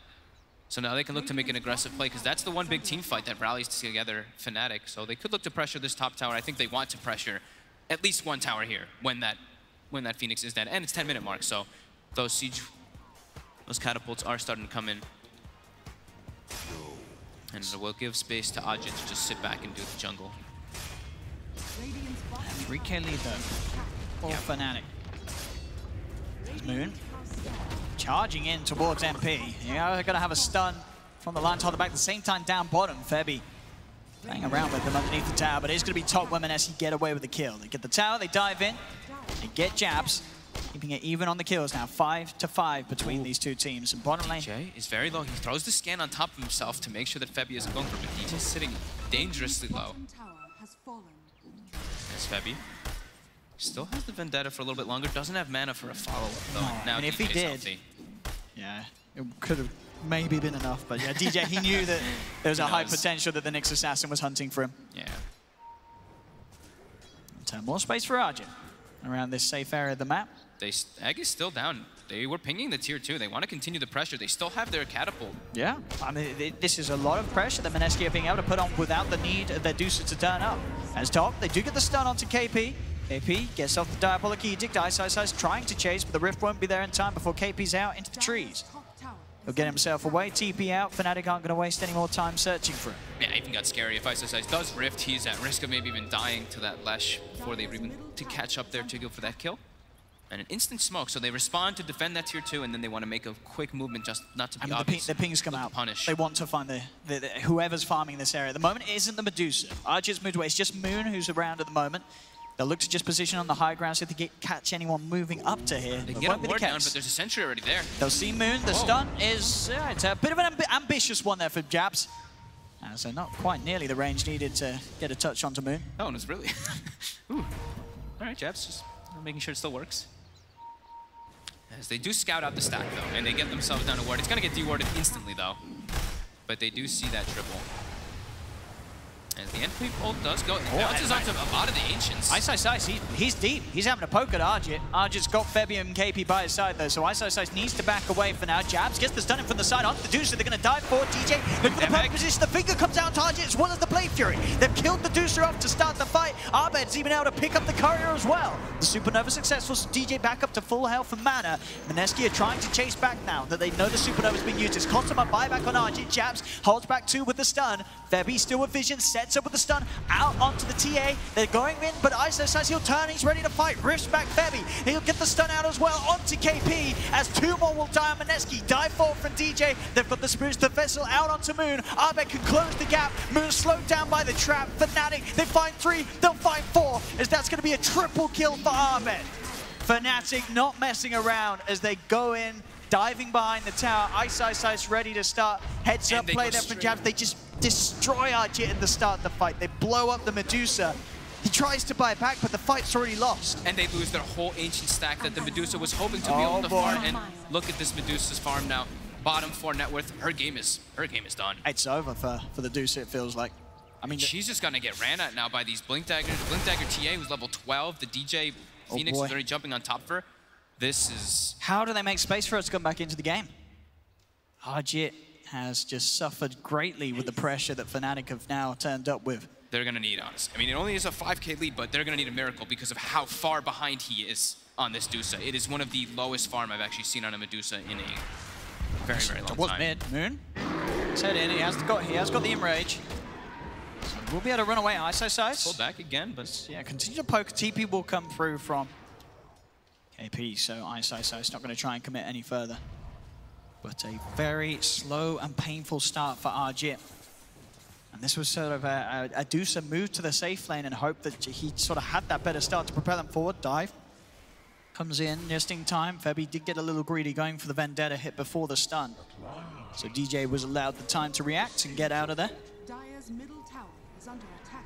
S6: So now they can look to make an aggressive play, because that's the one big team fight that rallies together Fnatic. So they could look to pressure this top tower. I think they want to pressure at least one tower here when that Phoenix is dead. And it's 10-minute mark, so those catapults are starting to come in. And it will give space to Ajit to just sit back and do the jungle.
S5: 3k lead though for Fnatic. Moon charging in towards MP. Yeah, they're going to have a stun from the line to hold the back. At the same time down bottom, Febby playing around with them underneath the tower, but it's going to be top when Mineski get away with the kill. They get the tower, they dive in, they get jabs, keeping it even on the kills now. 5-5 between these two teams. And bottom lane...
S6: DJ is very low. He throws the scan on top of himself to make sure that Febby isn't going for it, but DJ's sitting dangerously low. As Febby still has the Vendetta for a little bit longer, doesn't have mana for a follow-up though. Now
S5: if
S6: DJ's
S5: he did,
S6: healthy.
S5: Yeah, it could have maybe been enough, but yeah, DJ, he knew that there was a high potential that the Nyx Assassin was hunting for him.
S6: Yeah.
S5: More space for Arjun around this safe area of the map.
S6: Egg is still down. They were pinging the tier 2. They want to continue the pressure. They still have their catapult.
S5: Yeah, I mean, this is a lot of pressure that Mineski are being able to put on without the need of their Dusa to turn up. As top, they do get the stun onto KP. KP gets off the Diabolic Edict. Ice trying to chase, but the Rift won't be there in time before KP's out into the trees. He'll get himself away, TP out. Fnatic aren't going to waste any more time searching for him.
S6: Yeah, it even got scary. If Ice does Rift, he's at risk of maybe even dying to that Lesh before they even to catch up there to go for that kill. And an instant smoke, so they respond to defend that tier 2, and then they want to make a quick movement just not to be obvious.
S5: The pings come out.
S6: Punish.
S5: They want to find whoever's farming this area. At the moment, it isn't the Medusa. Archer's moved away. It's just Moon who's around at the moment. They'll look to just position on the high ground so they catch anyone moving up to here.
S6: They can get a ward down, but there's a sentry already there.
S5: They'll see Moon. The stun is it's a bit of an ambitious one there for Jabs. So not quite nearly the range needed to get a touch onto Moon.
S6: Oh, and it's really... Ooh. All right, Jabs, just making sure it still works. As they do scout out the stack, though, and they get themselves down a ward. It's going to get dewarded instantly, though. But they do see that triple. As the NP ult does go, it bounces onto a lot of the Ancients.
S5: Ice, he's deep. He's having a poke at Arjit. Arjit's got Febby and KP by his side, though, so Ice needs to back away for now. Jabs gets the stun in from the side onto the Deucer. They're going to dive forward. DJ look for the perfect position. The finger comes out to Arjit as well as the Blade Fury. They've killed the Deucer off to start the fight. Abed's even able to pick up the courier as well. The Supernova successful, so DJ back up to full health and mana. Mineski are trying to chase back now that they know the Supernova's being used. It's constant buyback on Arjit. Jabs holds back 2 with the stun. Febby still with vision, set heads up with the stun out onto the TA. They're going in, but iSoSice, he'll turn, he's ready to fight. Rifts back Febby. He'll get the stun out as well onto KP as 2 more will die on Mineski. Dive forward from DJ. They've got the Spruce, the Vessel out onto Moon. Arbeck can close the gap. Moon slowed down by the trap. Fnatic, they find 3, they'll find 4, as that's going to be a triple kill for Arbeck. Fnatic not messing around as they go in, diving behind the tower. iSoSice ready to start. Heads up, play there for jabs. They just destroy Arjit at the start of the fight. They blow up the Medusa. He tries to buy back, but the fight's already lost.
S6: And they lose their whole ancient stack that the Medusa was hoping to be able to farm. And look at this Medusa's farm now. Bottom 4 net worth. Her game is done.
S5: It's over for the Medusa, it feels like. I mean,
S6: she's just gonna get ran at now by these Blink Daggers. Blink Dagger TA was level 12. The DJ Phoenix is already jumping on top of her. This is...
S5: How do they make space for us to come back into the game? Arjit has just suffered greatly with the pressure that Fnatic have now turned up with.
S6: They're going to need, honestly. I mean, it only is a 5k lead, but they're going to need a miracle because of how far behind he is on this Medusa. It is one of the lowest farm I've actually seen on a Medusa in a very, very long time.
S5: Mid. Moon. He's head in. He has got the Enrage. So we'll be able to run away. iSoSice.
S6: Pull back again, but...
S5: Yeah, continue to poke. TP will come through from KP, so iSoSice not going to try and commit any further. But a very slow and painful start for Arjit. And this was sort of a Dusa move to the safe lane and hope that he sort of had that better start to propel them forward. Dive comes in just in time. Febby did get a little greedy going for the Vendetta hit before the stun. So DJ was allowed the time to react and get out of there.
S7: Dire's middle tower is under attack.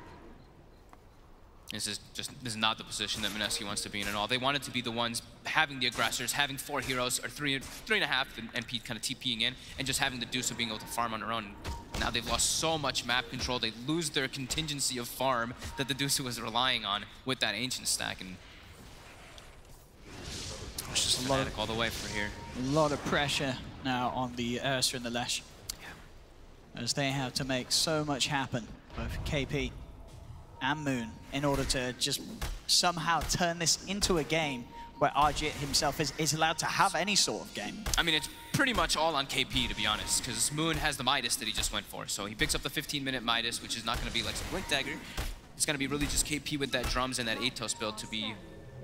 S6: This is not the position that Mineski wants to be in at all. They wanted to be the ones having the aggressors, having 4 heroes, or 3.5, and Pete kind of TPing in, and just having the Dusa being able to farm on her own. Now they've lost so much map control, they lose their contingency of farm that the Dusa was relying on with that ancient stack, and it's just a lot all the way from here.
S5: A lot of pressure now on the Ursa and the Lesh. Yeah. As they have to make so much happen, both KP and Moon, in order to just somehow turn this into a game where Arjit himself is allowed to have any sort of game.
S6: I mean, it's pretty much all on KP, to be honest, because Moon has the Midas that he just went for. So he picks up the 15-minute Midas, which is not going to be like some Blink Dagger. It's going to be really just KP with that drums and that Atos build to be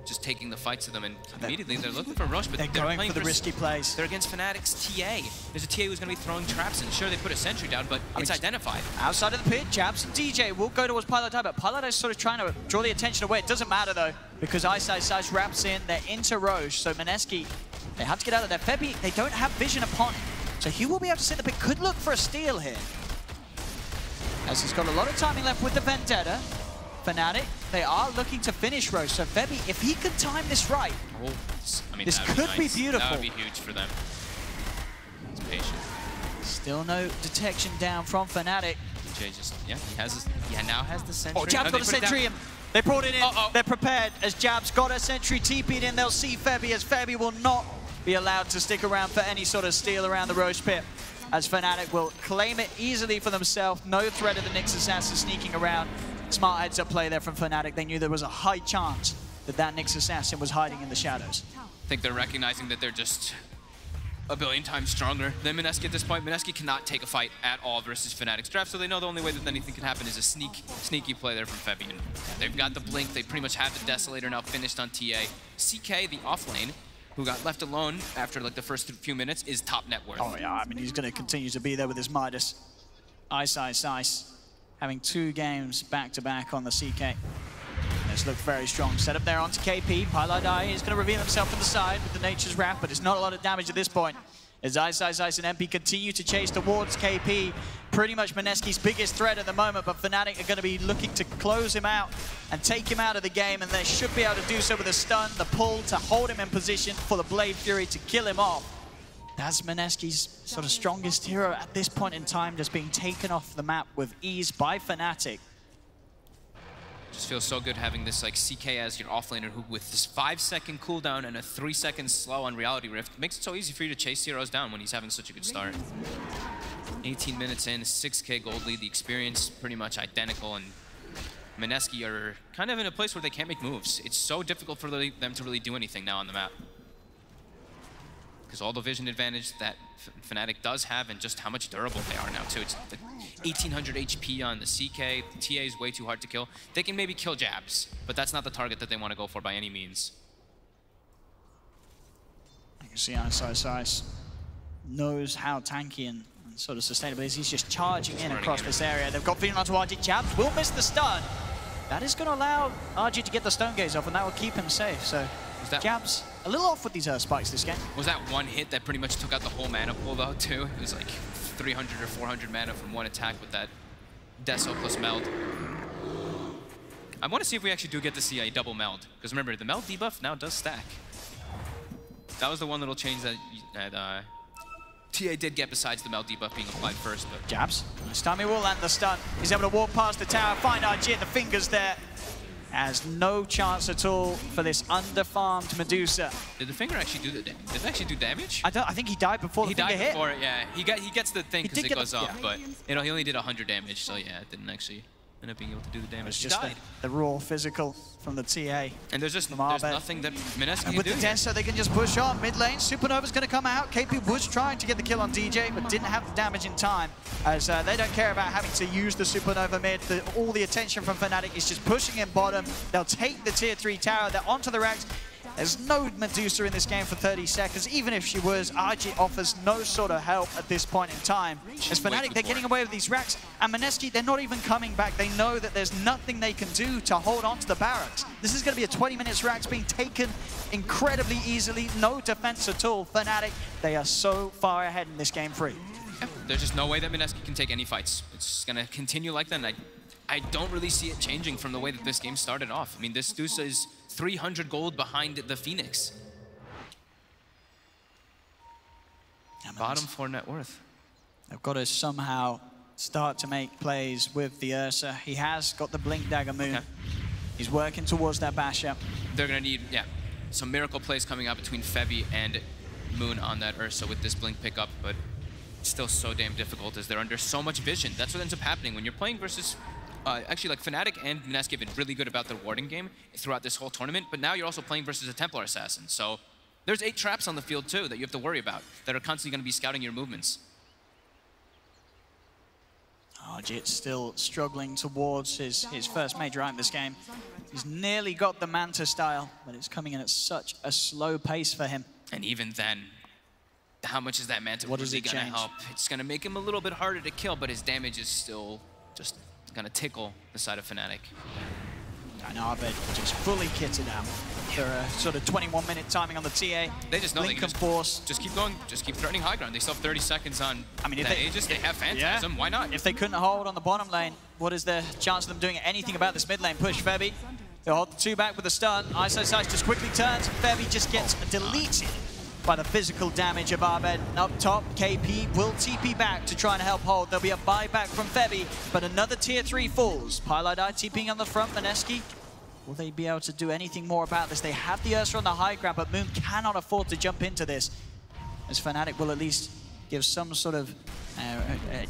S6: just taking the fight to them, and immediately they're looking for Roche, but
S5: they're going for the risky plays.
S6: They're against Fnatic's TA. There's a TA who's going to be throwing traps in. Sure, they put a sentry down, but it's identified. Outside
S5: of the pit, Jabs and DJ will go towards Pilot, but Pilot is sort of trying to draw the attention away. It doesn't matter, though, because iSoSice wraps in. They're into Roche, so Mineski, they have to get out of there. Febby, they don't have vision upon him, so he will be able to sit the pit. Could look for a steal here, as he's got a lot of timing left with the Vendetta. Fnatic, they are looking to finish Roche, so Febby, if he could time this right,
S6: I mean,
S5: this could be beautiful.
S6: That would be huge for them. He's patient.
S5: Still no detection down from Fnatic.
S6: DJ just, he has his, now has the sentry.
S5: Oh, Jab's got a sentry in. They brought it in. They're prepared as Jab's got a sentry TP'd in. They'll see Febby, as Febby will not be allowed to stick around for any sort of steal around the Roche pit, as Fnatic will claim it easily for themselves. No threat of the Nyx Assassin sneaking around. Smart heads up play there from Fnatic. They knew there was a high chance that Nyx Assassin was hiding in the shadows.
S6: I think they're recognizing that they're just a billion times stronger than Mineski at this point. Mineski cannot take a fight at all versus Fnatic's draft, so they know the only way that anything can happen is a sneaky play there from Febby. And they've got the Blink. They pretty much have the Desolator now finished on TA. CK, the offlane, who got left alone after like the first few minutes, is top net worth.
S5: Oh yeah, I mean, he's going to continue to be there with his Midas. iSoSice having 2 games back-to-back on the CK. This looks very strong. Set up there onto KP. Pilot is going to reveal himself to the side with the Nature's Wrap, but it's not a lot of damage at this point. As iSoSice and MP continue to chase towards KP, pretty much Mineski's biggest threat at the moment, but Fnatic are going to be looking to close him out and take him out of the game, and they should be able to do so with a stun, the pull to hold him in position for the Blade Fury to kill him off. That's Mineski's sort of strongest hero at this point in time, just being taken off the map with ease by Fnatic.
S6: Just feels so good having this like CK as your offlaner who, with this 5-second cooldown and a 3-second slow on Reality Rift, makes it so easy for you to chase heroes down when he's having such a good start. 18 minutes in, 6k gold lead, the experience pretty much identical, and Mineski are kind of in a place where they can't make moves. It's so difficult for them to really do anything now on the map. because all the vision advantage that Fnatic does have and just how much durable they are now too. It's like 1800 HP on the CK. The TA is way too hard to kill. They can maybe kill jabs, but that's not the target that they want to go for by any means.
S5: You can see Ice knows how tanky and sort of sustainable is. He's just charging in across this area. They've got feeling onto RG. Jabs will miss the stun. That is going to allow RG to get the stone gaze off, and that will keep him safe. So Jabs a little off with these spikes this game.
S6: Was that one hit that pretty much took out the whole mana pool though too? It was like 300 or 400 mana from one attack with that Deso plus meld. I want to see if we actually do get to see a double meld, because remember the meld debuff now does stack. That was the one little change that TA did get besides the meld debuff being applied first. But
S5: Jabs, this time he will land the stun. He's able to walk past the tower, find RG and the fingers there. Has no chance at all for this underfarmed Medusa.
S6: Did the finger actually do the damage? Did it actually do damage?
S5: I think he died before the finger hit.
S6: He died before it, yeah. He gets the thing because it goes off,
S5: yeah.
S6: but you know, he only did 100 damage, so yeah, it didn't actually end up being able to do the damage.
S5: It's just the raw physical from the TA.
S6: And there's just nothing that Mineski can do.
S5: With the Deso, they can just push on. Mid lane, Supernova's going to come out. KP was trying to get the kill on DJ, but didn't have the damage in time, as they don't care about having to use the Supernova mid. All the attention from Fnatic is just pushing in bottom. They'll take the tier 3 tower. They're onto the racks. There's no Medusa in this game for 30 seconds. Even if she was, RG offers no sort of help at this point in time. As Fnatic, they're getting away with these racks. And Mineski, they're not even coming back. They know that there's nothing they can do to hold on to the barracks. This is going to be a 20 minutes racks being taken incredibly easily. No defense at all. Fnatic, they are so far ahead in this game 3.
S6: Yeah, there's just no way that Mineski can take any fights. It's going to continue like that. And I don't really see it changing from the way that this game started off. I mean, this Dusa is 300 gold behind the Phoenix. Bottom 4 net worth.
S5: They've got to somehow start to make plays with the Ursa. He has got the Blink Dagger Moon. Okay. He's working towards that Basher.
S6: They're going to need, some miracle plays coming out between Febby and Moon on that Ursa with this Blink pickup, but it's still so damn difficult as they're under so much vision. That's what ends up happening when you're playing versus actually, like, Fnatic and Mineski have been really good about their warding game throughout this whole tournament, but now you're also playing versus a Templar Assassin. So there's 8 traps on the field, too, that you have to worry about, that are constantly going to be scouting your movements.
S5: Jit's still struggling towards his first major item this game. He's nearly got the Manta style, but it's coming in at such a slow pace for him.
S6: And even then, how much is that Manta really going to help? It's going to make him a little bit harder to kill, but his damage is still just gonna tickle the side of Fnatic.
S5: And Arbed just fully kitted out for a sort of 21-minute timing on the TA.
S6: They just know
S5: Blink
S6: they can just keep going, just keep threatening high ground. They still have 30 seconds on Aegis. They have Phantasm. Why not?
S5: If they couldn't hold on the bottom lane, what is the chance of them doing anything about this mid lane push? Febby, they'll hold the 2 back with a stun. ISO Size just quickly turns. Febby just gets deleted by the physical damage of Arbed. Up top, KP will TP back to try and help hold. There'll be a buyback from Febby, but another tier 3 falls. Pylite TPing on the front, Mineski. Will they be able to do anything more about this? They have the Ursa on the high ground, but Moon cannot afford to jump into this, as Fnatic will at least give some sort of,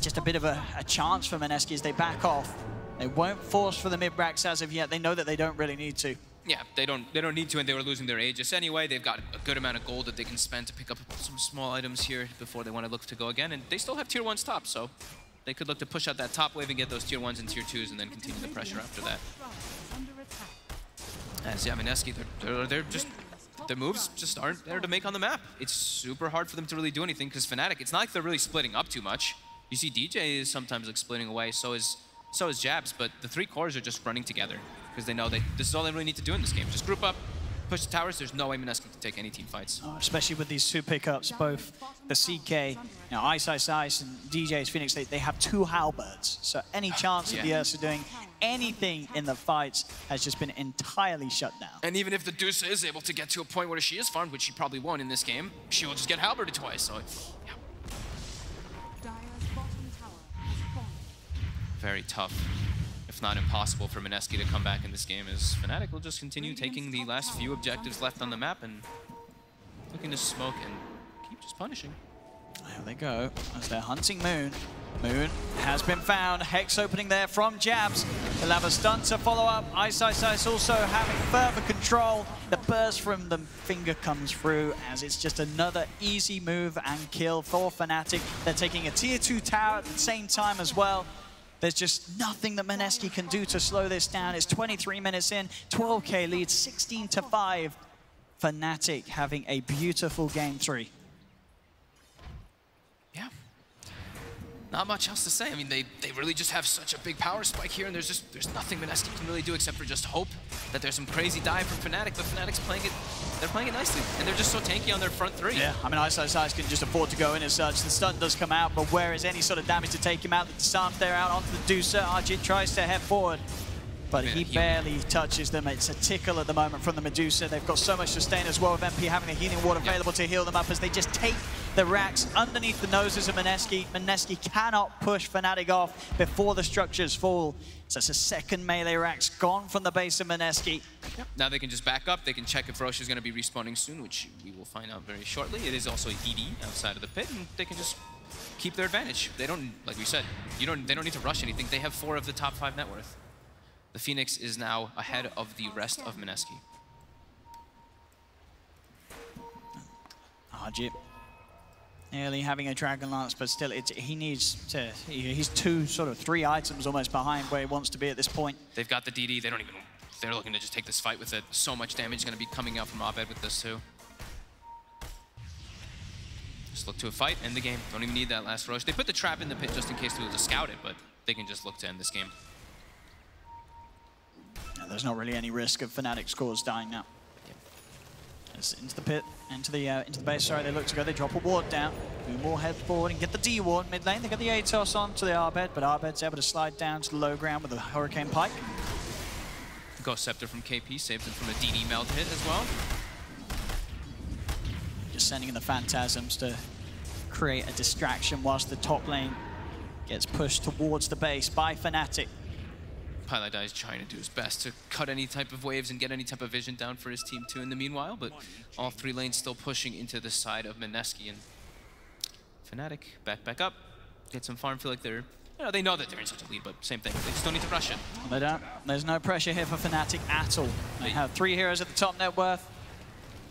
S5: just a bit of a chance for Mineski as they back off. They won't force for the mid-racks as of yet. They know that they don't really need to.
S6: Yeah, they don't need to, and they were losing their Aegis anyway. They've got a good amount of gold that they can spend to pick up some small items here before they want to look to go again. And they still have tier 1s top, so they could look to push out that top wave and get those tier 1s and tier 2s and then continue the pressure after that. As Mineski, they're just, their moves just aren't there to make on the map. It's super hard for them to really do anything because Fnatic, it's not like they're really splitting up too much. You see DJ is sometimes like splitting away, so is Jabs, but the 3 cores are just running together because they know this is all they really need to do in this game. Just group up, push the towers. There's no way Mineski can take any team fights.
S5: Especially with these 2 pickups, both the CK, Ice and DJ's Phoenix, they have 2 halberds. So any chance of the Ursa doing anything in the fights has just been entirely shut down.
S6: And even if the Dusa is able to get to a point where she is farmed, which she probably won't in this game, she will just get halberded twice. So yeah. Very tough, if not impossible, for Mineski to come back in this game, as Fnatic will just continue taking the last few objectives left on the map and looking to smoke and keep just punishing.
S5: There they go, as they're hunting Moon. Moon has been found. Hex opening there from Jabs. They'll have a stun to follow up. Ice also having further control. The burst from the finger comes through as it's just another easy move and kill for Fnatic. They're taking a tier 2 tower at the same time as well. There's just nothing that Mineski can do to slow this down. It's 23 minutes in, 12k lead, 16-5. Fnatic having a beautiful game 3.
S6: Yeah. Not much else to say. I mean, they really just have such a big power spike here, and there's nothing Mineski can really do except for just hope that there's some crazy dive from Fnatic, but Fnatic's playing it, they're playing it nicely, and they're just so tanky on their front 3.
S5: Yeah, I mean, Ice can just afford to go in as such. The stun does come out, but where is any sort of damage to take him out? The disarm there out onto the Deucer. Arjit tries to head forward, but he barely touches them. It's a tickle at the moment from the Medusa. They've got so much sustain as well, with MP having the healing ward available to heal them up as they just take the racks underneath the noses of Mineski. Mineski cannot push Fnatic off before the structures fall. So it's a second melee racks gone from the base of Mineski.
S6: Yep. Now they can just back up. They can check if Roche is going to be respawning soon, which we will find out very shortly. It is also a DD outside of the pit, and they can just keep their advantage. They don't, like we said, they don't need to rush anything. They have 4 of the top 5 net worth. The Phoenix is now ahead of the rest of Mineski.
S5: Arjit nearly having a Dragon Lance, but still he needs to, he's 3 items almost behind where he wants to be at this point.
S6: They've got the DD, they're looking to just take this fight with it. So much damage is going to be coming out from Abed with this too. Just look to a fight, end the game. Don't even need that last rush. They put the trap in the pit just in case they were to scout it, but they can just look to end this game.
S5: There's not really any risk of Fnatic scores dying now. It's into the pit, into the base. Sorry, they look to go. They drop a ward down. Move more head forward and get the D ward mid lane. They get the Atos on to the Arbed, but Arbed's able to slide down to the low ground with a Hurricane Pike.
S6: Ghost Scepter from KP saves him from a DD meld hit as well.
S5: Just sending in the Phantasms to create a distraction whilst the top lane gets pushed towards the base by Fnatic.
S6: Pilot is trying to do his best to cut any type of waves and get any type of vision down for his team too in the meanwhile, but all 3 lanes still pushing into the side of Mineski, and Fnatic back up, get some farm. Feel like they're, they know that they're in such a lead, but same thing, they just don't need to rush it.
S5: They don't. There's no pressure here for Fnatic at all. They have 3 heroes at the top net worth.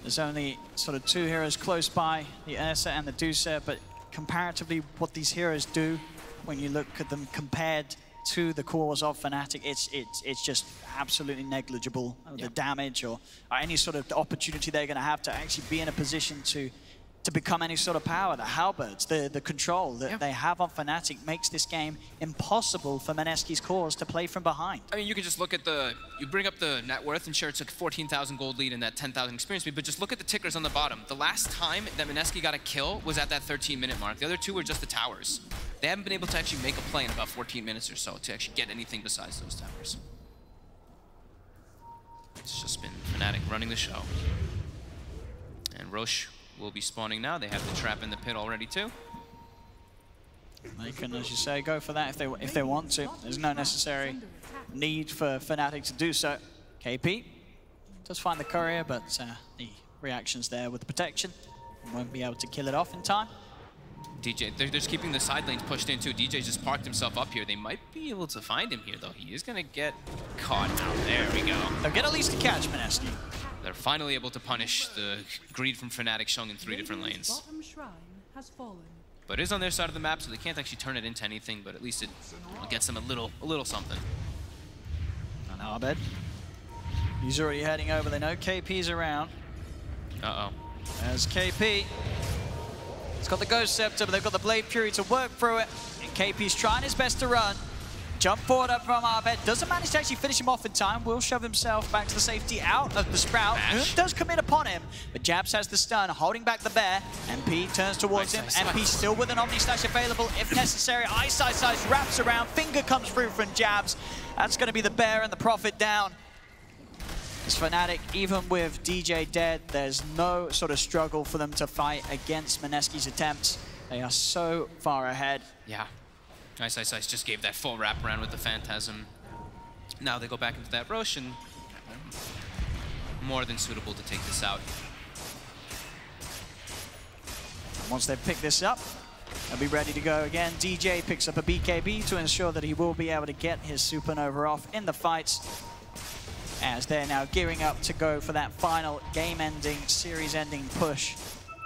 S5: There's only 2 heroes close by, the Ursa and the Deucer, but comparatively what these heroes do, when you look at them compared to the cores of Fnatic, it's just absolutely negligible. The damage or any sort of opportunity they're going to have to actually be in a position to become any sort of power. The halberds, the control that they have on Fnatic makes this game impossible for Mineski's cores to play from behind.
S6: I mean, you can just look at you bring up the net worth, and sure, it's a 14,000 gold lead and that 10,000 experience speed, but just look at the tickers on the bottom. The last time that Mineski got a kill was at that 13-minute mark. The other 2 were just the towers. They haven't been able to actually make a play in about 14 minutes or so to actually get anything besides those towers. It's just been Fnatic running the show. And Roche will be spawning now. They have the trap in the pit already too.
S5: They can, as you say, go for that if they want to. There's no necessary need for Fnatic to do so. KP does find the courier, but the reaction's there with the protection. Won't be able to kill it off in time.
S6: DJ, they're just keeping the side lanes pushed in too. DJ just parked himself up here. They might be able to find him here though. He is gonna get caught out. There we go.
S5: They'll get at least a catch, Mineski.
S6: They're finally able to punish the greed from Fnatic shown in 3 different lanes.
S7: Bottom shrine has fallen.
S6: But it is on their side of the map, so they can't actually turn it into anything, but at least it gets them a little something.
S5: And Arbed, he's already heading over. They know KP's around.
S6: Uh-oh.
S5: There's KP. He's got the Ghost Scepter, but they've got the Blade Fury to work through it. And KP's trying his best to run. Jump forward up from Arbed. Doesn't manage to actually finish him off in time. Will shove himself back to the safety out of the Sprout. Moon does commit upon him, but Jabs has the stun, holding back the bear. MP turns towards him. MP still with an Omni Slash available if necessary. Ice wraps around. Finger comes through from Jabs. That's going to be the bear and the Prophet down. As Fnatic, even with DJ dead, there's no sort of struggle for them to fight against Mineski's attempts. They are so far ahead.
S6: Yeah. Ice just gave that full wraparound with the Phantasm. Now they go back into that Roche, and more than suitable to take this out.
S5: Once they pick this up, They'll be ready to go again. DJ picks up a BKB to ensure that he will be able to get his Supernova off in the fights, as they're now gearing up to go for that final game-ending, series-ending push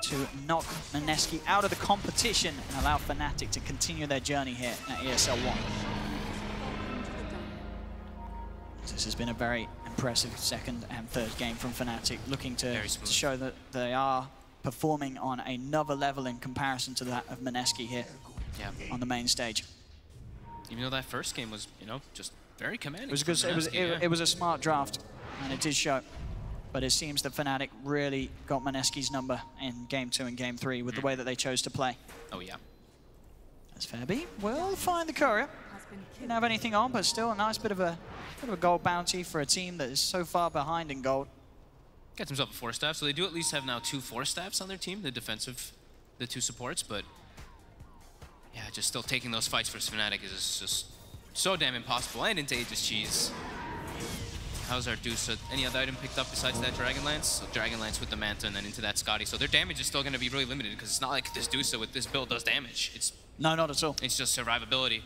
S5: to knock Mineski out of the competition and allow Fnatic to continue their journey here at ESL One. This has been a very impressive second and third game from Fnatic, looking to show that they are performing on another level in comparison to that of Mineski here on the main stage.
S6: Even though that first game was, you know, just very commanding.
S5: It was good. It was a smart draft, and it did show. But it seems that Fnatic really got Mineski's number in Game 2 and Game 3 with the way that they chose to play.
S6: Oh, yeah.
S5: As Ro4b will find the courier. Didn't have anything on, but still a nice bit of a gold bounty for a team that is so far behind in gold.
S6: Gets himself a 4-staff, so they do at least have now 2 4-staffs on their team, the defensive, the 2 supports, but yeah, just still taking those fights for Fnatic is just so damn impossible, and into Aegis Cheese. How's our Deuce? Any other item picked up besides that Dragon Lance? So Dragon Lance with the Manta and then into that Scotty. So their damage is still going to be really limited because it's not like this Deuce with this build does damage. It's
S5: no, not at all.
S6: It's just survivability.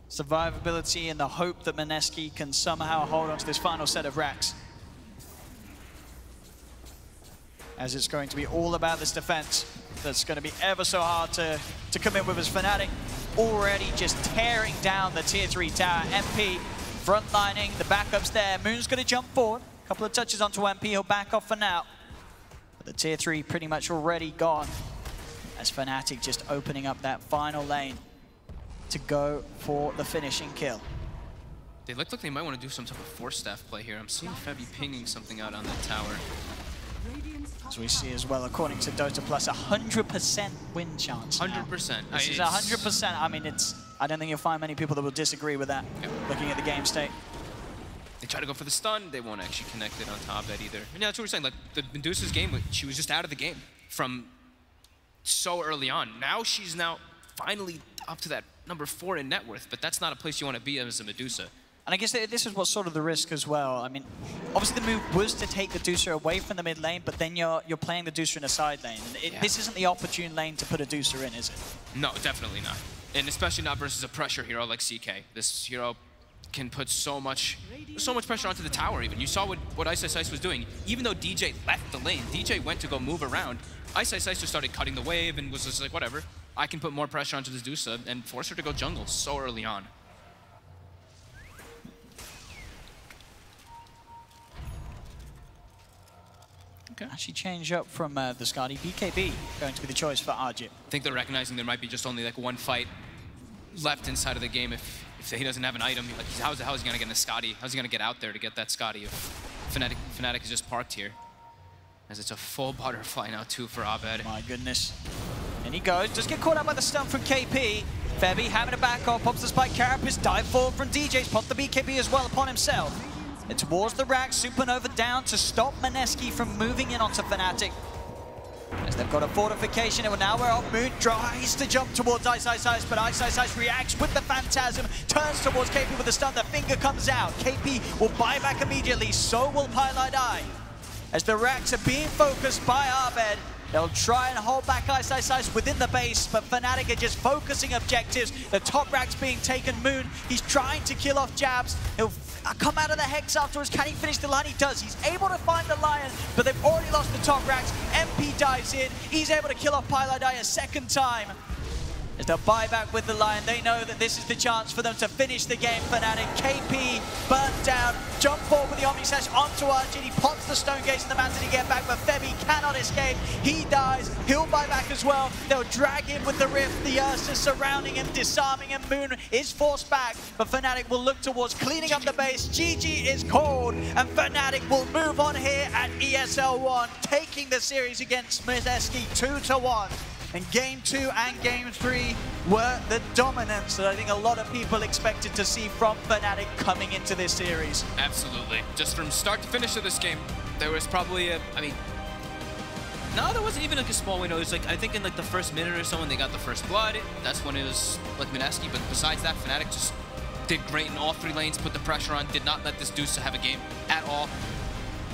S5: Survivability and the hope that Mineski can somehow hold on to this final set of racks. As it's going to be all about this defense. That's going to be ever so hard to come in with as Fnatic already just tearing down the tier 3 tower. MP frontlining, the backup's there. Moon's going to jump forward. A couple of touches onto MP, he'll back off for now. But the tier 3 pretty much already gone. As Fnatic just opening up that final lane to go for the finishing kill.
S6: They look like they might want to do some type of 4-staff play here. I'm seeing Ro4b pinging something out on that tower.
S5: As we see as well, according to Dota Plus, 100% win chance.
S6: 100%.
S5: This is 100%. I mean, I don't think you'll find many people that will disagree with that, looking at the game state.
S6: They try to go for the stun. They won't actually connect it on top of that either. And yeah, that's what we're saying. Like, the Medusa's game, she was just out of the game from so early on. Now she's finally up to that number 4 in net worth, but that's not a place you want to be as a Medusa.
S5: And I guess this is what's sort of the risk as well. I mean, obviously the move was to take the Deucer away from the mid lane, but then you're playing the Deucer in a side lane. This isn't the opportune lane to put a Deucer in, is it? No,
S6: definitely not. And especially not versus a pressure hero like CK. This hero can put so much pressure onto the tower even. You saw what Ice was doing. Even though DJ left the lane, DJ went to go move around. Ice just started cutting the wave and was just like, whatever. I can put more pressure onto this Deucer and force her to go jungle so early on.
S5: Okay. Actually change up from the Scotty. BKB going to be the choice for Arjit.
S6: I think they're recognizing there might be just only like 1 fight left inside of the game if he doesn't have an item. Like, how is he going to get a Scotty? How's he going to get out there to get that Scotty if Fnatic is just parked here? As it's a full butterfly now too for Abed.
S5: My goodness. And he goes. Does get caught out by the stun from KP. Ro4b having to back off. Pops the spike. Carapace dive forward from DJ's. Pops the BKB as well upon himself. And towards the rack, Supernova down to stop Mineski from moving in onto Fnatic. As they've got a fortification, and now we're off. Moon tries to jump towards Ice, but Ice reacts with the Phantasm, turns towards KP with the stun, the finger comes out. KP will buy back immediately, so will Pilot Eye. As the racks are being focused by Abed, they'll try and hold back Ice within the base, but Fnatic are just focusing objectives. The top rack's being taken. Moon, he's trying to kill off Jabs. He'll come out of the Hex afterwards. Can he finish the line? He does. He's able to find the Lion, but they've already lost the top racks. MP dives in. He's able to kill off Pilot Eye a second time. As they'll buy back with the Lion, they know that this is the chance for them to finish the game. Fnatic, KP, burnt down, jump forward with the Omni Slash onto Arjit. He pops the Stone Gates in the Manta to get back, but Ro4b cannot escape. He dies, he'll buy back as well. They'll drag him with the Rift, the Ursa surrounding him, disarming him. Moon is forced back, but Fnatic will look towards cleaning up the base. GG is called, and Fnatic will move on here at ESL One, taking the series against Mineski 2-1. And Game 2 and Game 3 were the dominance that I think a lot of people expected to see from Fnatic coming into this series.
S6: Absolutely. Just from start to finish of this game, there was probably there wasn't even like a small window. It was like, I think in like the first minute or so when they got the first blood, that's when it was like Mineski. But besides that, Fnatic just did great in all 3 lanes, put the pressure on, did not let this Deuce have a game at all.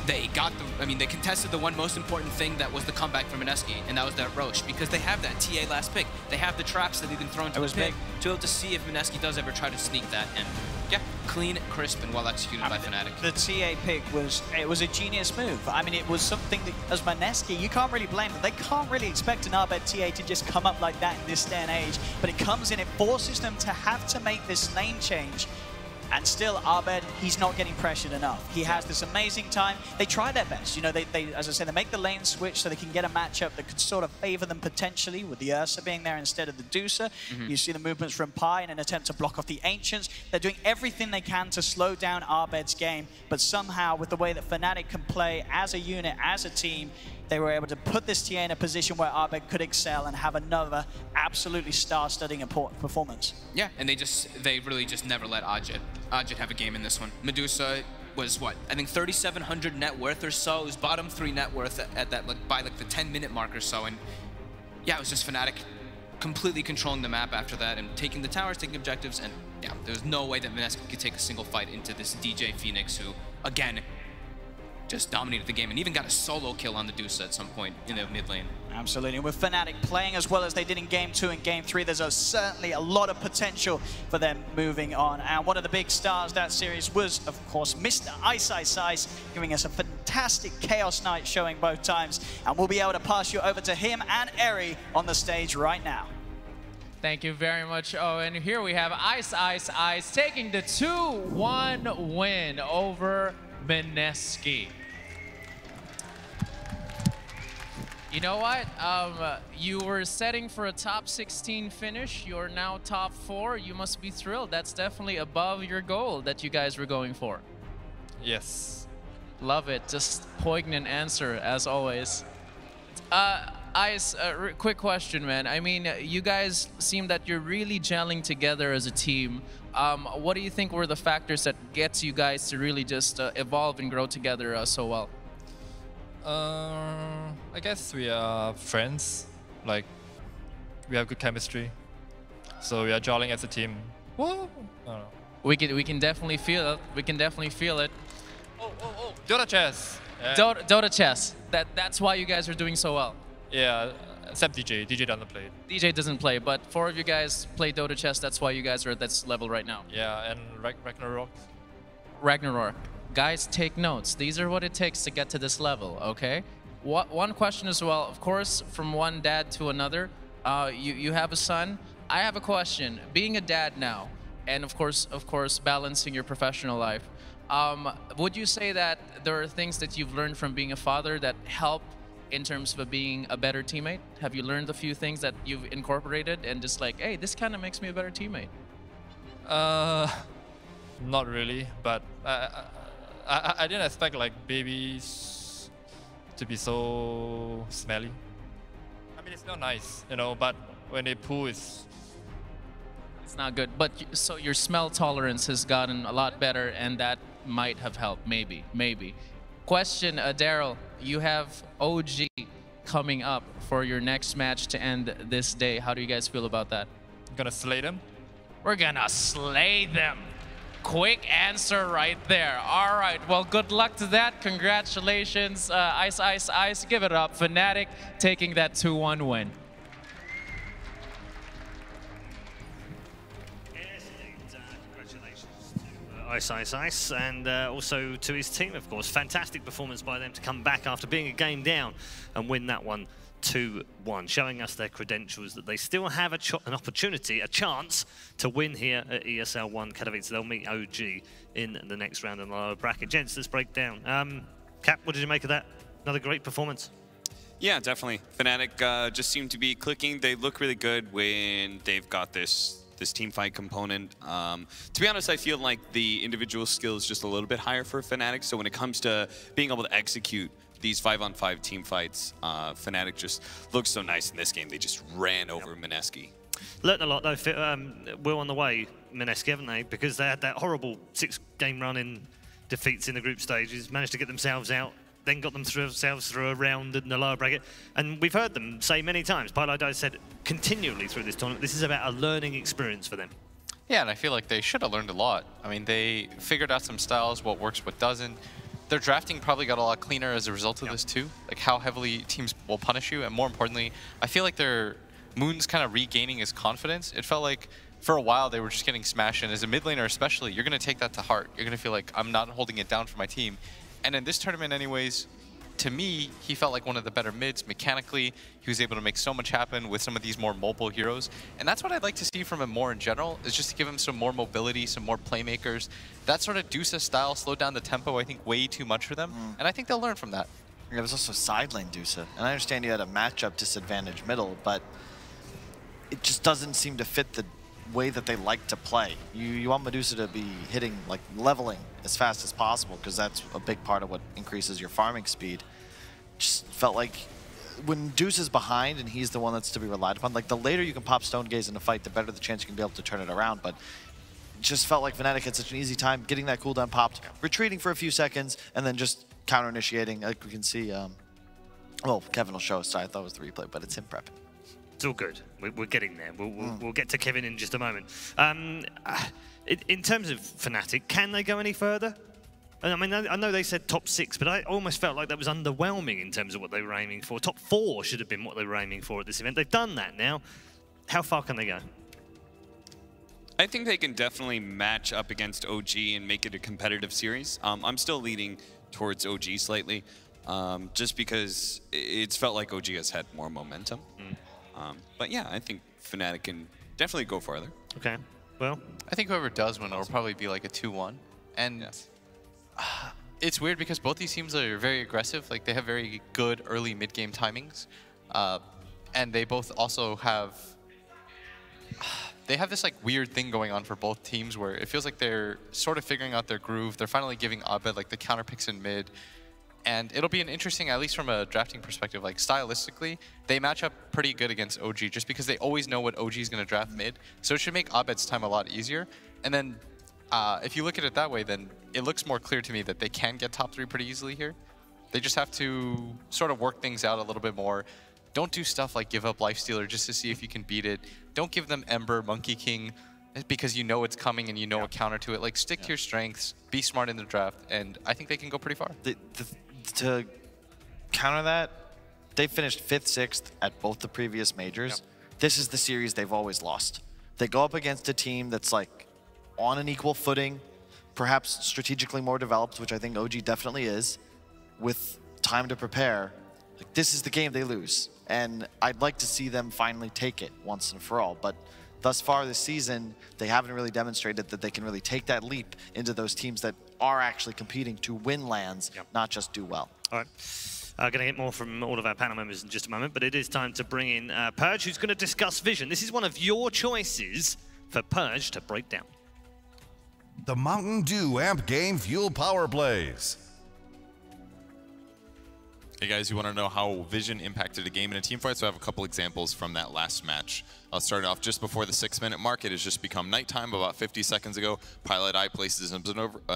S6: they got the, I mean, they contested the one most important thing that was the comeback from Mineski, and that was that Roche, because they have that TA last pick. They have the traps that they can throw into the pick to be able to see if Mineski does ever try to sneak that. And yeah, clean, crisp, and well executed by Fnatic.
S5: The TA pick was a genius move. I mean, it was something that, as Mineski, you can't really blame them. They can't really expect an Arbed TA to just come up like that in this day and age, but it comes in, it forces them to have to make this lane change. And still, Arbed, he's not getting pressured enough. He has this amazing time. They try their best. You know, they as I said, they make the lane switch so they can get a matchup that could sort of favor them potentially, with the Ursa being there instead of the Dusa. You see the movements from Pi in an attempt to block off the Ancients. They're doing everything they can to slow down Arbed's game, but somehow, with the way that Fnatic can play as a unit, as a team, they were able to put this TA in a position where Arbed could excel and have another absolutely star-studding performance.
S6: Yeah, and they really just never let Ajit have a game in this one. Medusa was what, I think 3,700 net worth or so. It was bottom 3 net worth at that, like, by like the 10-minute mark or so. And yeah, it was just Fnatic completely controlling the map after that and taking the towers, taking objectives. And yeah, there was no way that Mineski could take a single fight into this DJ Phoenix, who again just dominated the game and even got a solo kill on the Dusa at some point in the mid lane.
S5: Absolutely. And with Fnatic playing as well as they did in Game 2 and Game 3, there's certainly a lot of potential for them moving on. And one of the big stars that series was, of course, Mr. Ice Ice Ice, giving us a fantastic Chaos Night showing both times. And we'll be able to pass you over to him and Eri on the stage right now.
S8: Thank you very much. Oh, and here we have Ice Ice Ice taking the 2-1 win over Mineski. You know what? You were setting for a top 16 finish. You're now top 4. You must be thrilled. That's definitely above your goal that you guys were going for.
S9: Yes.
S8: Love it. Just poignant answer, as always. Ice, quick question, man. I mean, you guys seem that you're really gelling together as a team. What do you think were the factors that gets you guys to really just evolve and grow together so well?
S9: I guess we are friends. Like, we have good chemistry, so we are gelling as a team. What? I don't know.
S8: We can definitely feel it. We can definitely feel it.
S9: Oh! Dota chess. Yeah.
S8: Dota chess. That's why you guys are doing so well.
S9: Yeah, except DJ. DJ doesn't play.
S8: DJ doesn't play, but 4 of you guys play Dota chess. That's why you guys are at this level right now.
S9: Yeah, and Ragnarok.
S8: Ragnarok. Guys, take notes. These are what it takes to get to this level, okay? One question as well, of course, from one dad to another. You have a son. I have a question. Being a dad now, and of course, balancing your professional life, would you say that there are things that you've learned from being a father that help in terms of being a better teammate? Have you learned a few things that you've incorporated and just like, hey, this kind of makes me a better teammate?
S9: Not really, but I didn't expect like babies to be so smelly. I mean, it's not nice, you know, but when they poo, it's
S8: not good. But so your smell tolerance has gotten a lot better, and that might have helped, maybe. Question, Daryl, you have OG coming up for your next match to end this day. How do you guys feel about that?
S9: Gonna slay them?
S8: We're gonna slay them. Quick answer right there. All right, well, good luck to that. Congratulations, Ice Ice Ice. Give it up. Fnatic taking that 2-1 win.
S1: Congratulations to Ice Ice Ice, and also to his team, of course. Fantastic performance by them to come back after being a game down and win that one 2-1, showing us their credentials, that they still have an opportunity, a chance to win here at ESL One Katowice. They'll meet OG in the next round in the lower bracket. Gents, let's break down. Cap, what did you make of that? Another great performance.
S4: Yeah, definitely. Fnatic just seem to be clicking. They look really good when they've got this team fight component. To be honest, I feel like the individual skill is just a little bit higher for Fnatic. So when it comes to being able to execute these 5-on-5 team fights, Fnatic just looks so nice in this game. They just ran over Mineski.
S1: Learned a lot, though. We're on the way, Mineski, haven't they? Because they had that horrible 6-game run in defeats in the group stages, managed to get themselves out, then got themselves through a round in the lower bracket. And we've heard them say many times, Pailai said continually through this tournament, this is about a learning experience for them.
S2: Yeah, and I feel like they should have learned a lot. I mean, they figured out some styles, what works, what doesn't. their drafting probably got a lot cleaner as a result of this too. Like how heavily teams will punish you, and more importantly, I feel like their Moon's kind of regaining his confidence. It felt like for a while they were just getting smashed, and as a mid laner especially, you're going to take that to heart. You're going to feel like, I'm not holding it down for my team. And in this tournament anyways, to me, he felt like one of the better mids. Mechanically, he was able to make so much happen with some of these more mobile heroes. And that's what I'd like to see from him more in general, is just to give him some more mobility, some more playmakers. That sort of Dusa style slowed down the tempo, I think, way too much for them. And I think they'll learn from that.
S3: There was also side lane Dusa. And I understand you had a matchup disadvantage middle, but it just doesn't seem to fit the way that they like to play. You want Medusa to be hitting, like leveling as fast as possible, because that's a big part of what increases your farming speed. Just felt like when Deuce is behind and he's the one that's to be relied upon, like the later you can pop Stone Gaze in a fight, the better the chance you can be able to turn it around. But it just felt like Fnatic had such an easy time getting that cooldown popped, retreating for a few seconds, and then just counter-initiating. Like we can see, well, Kevin will show us, sorry, I thought it was the replay, but it's him prepping.
S1: It's all good. We're getting there. We'll get to Kevin in just a moment. In terms of Fnatic, can they go any further? I mean, I know they said top 6, but I almost felt like that was underwhelming in terms of what they were aiming for. Top 4 should have been what they were aiming for at this event. They've done that now. How far can they go?
S4: I think they can definitely match up against OG and make it a competitive series. I'm still leaning towards OG slightly, just because it's felt like OG has had more momentum. But yeah, I think Fnatic can definitely go farther.
S1: Okay, well.
S2: I think whoever does win, it'll probably be like a 2-1. And yes. It's weird because both these teams are very aggressive. Like, they have very good early mid-game timings. And they both also have... They have this like weird thing going on for both teams where it feels like they're sort of figuring out their groove. They're finally giving Abed like the counter picks in mid. And it'll be an interesting, at least from a drafting perspective, like stylistically, they match up pretty good against OG just because they always know what OG is going to draft mid. So it should make Abed's time a lot easier. And then if you look at it that way, then it looks more clear to me that they can get top 3 pretty easily here. They just have to sort of work things out a little bit more. Don't do stuff like give up Lifestealer just to see if you can beat it. Don't give them Ember, Monkey King, because you know it's coming and you know a counter to it. Like, stick to your strengths, be smart in the draft, and I think they can go pretty far.
S3: To counter that, they finished 5th, 6th at both the previous majors. This is the series they've always lost. They go up against a team that's like on an equal footing, perhaps strategically more developed, which I think OG definitely is, with time to prepare. Like, this is the game they lose. And I'd like to see them finally take it once and for all. But thus far this season, they haven't really demonstrated that they can really take that leap into those teams that are actually competing to win lands, not just do well.
S1: All right. Going to get more from all of our panel members in just a moment, but it is time to bring in Purge, who's going to discuss Vision. This is one of your choices for Purge to break down.
S10: The Mountain Dew Amp Game Fuel Power Plays.
S11: Hey guys, you want to know how Vision impacted a game in a team fight? So I have a couple examples from that last match. I'll start off just before the 6-minute mark. It has just become nighttime about 50 seconds ago. Pilot Eye places an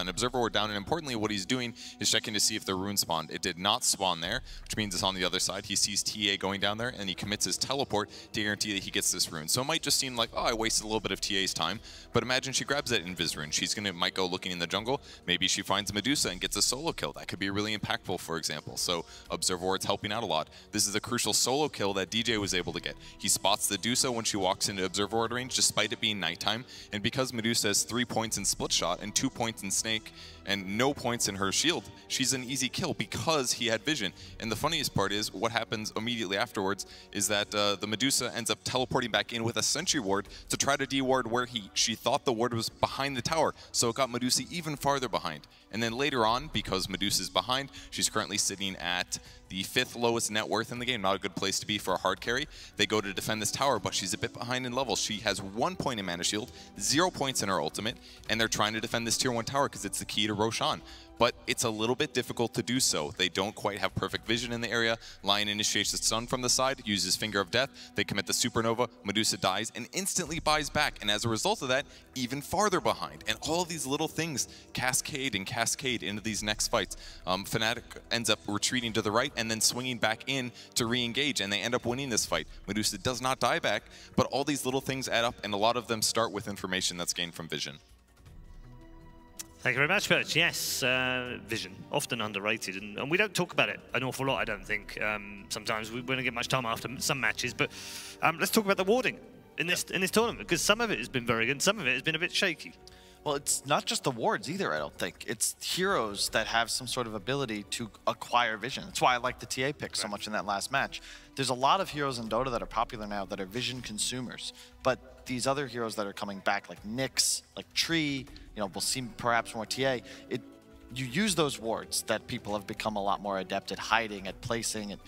S11: observer ward down, and importantly, what he's doing is checking to see if the rune spawned. It did not spawn there, which means it's on the other side. He sees TA going down there, and he commits his teleport to guarantee that he gets this rune. So it might just seem like, oh, I wasted a little bit of TA's time, but imagine she grabs that Invis rune. Might go looking in the jungle. Maybe she finds Medusa and gets a solo kill. That could be really impactful, for example. So observer ward's helping out a lot. This is a crucial solo kill that DJ was able to get. He spots the Dusa when she walks into observer ward range, despite it being nighttime, and because Medusa has 3 points in split shot and 2 points in snake and no points in her shield, she's an easy kill because he had vision. And the funniest part is what happens immediately afterwards is that the Medusa ends up teleporting back in with a sentry ward to try to de-ward where she thought the ward was behind the tower, so it got Medusa even farther behind. And then later on, because Medusa's behind, she's currently sitting at the 5th lowest net worth in the game. Not a good place to be for a hard carry. They go to defend this tower, but she's a bit behind in levels. She has 1 point in mana shield, 0 points in her ultimate, and they're trying to defend this tier 1 tower because it's the key to Roshan. But it's a little bit difficult to do so. They don't quite have perfect vision in the area. Lion initiates the stun from the side, uses Finger of Death. They commit the supernova. Medusa dies and instantly buys back. And as a result of that, even farther behind. And all of these little things cascade and cascade into these next fights. Fnatic ends up retreating to the right and then swinging back in to re-engage. And they end up winning this fight. Medusa does not die back, but all these little things add up. And a lot of them start with information that's gained from vision.
S1: Thank you very much, Perch. Yes, Vision, often underrated, and we don't talk about it an awful lot, I don't think. Sometimes we don't get much time after some matches, but let's talk about the warding in this tournament, because some of it has been very good, and some of it has been a bit shaky.
S3: Well, it's not just the wards either, I don't think. It's heroes that have some sort of ability to acquire vision. That's why I like the TA pick so much in that last match. There's a lot of heroes in Dota that are popular now that are vision consumers, but these other heroes that are coming back, like Nyx, like Tree, you know, we'll see perhaps more TA. You use those wards that people have become a lot more adept at hiding, at placing, and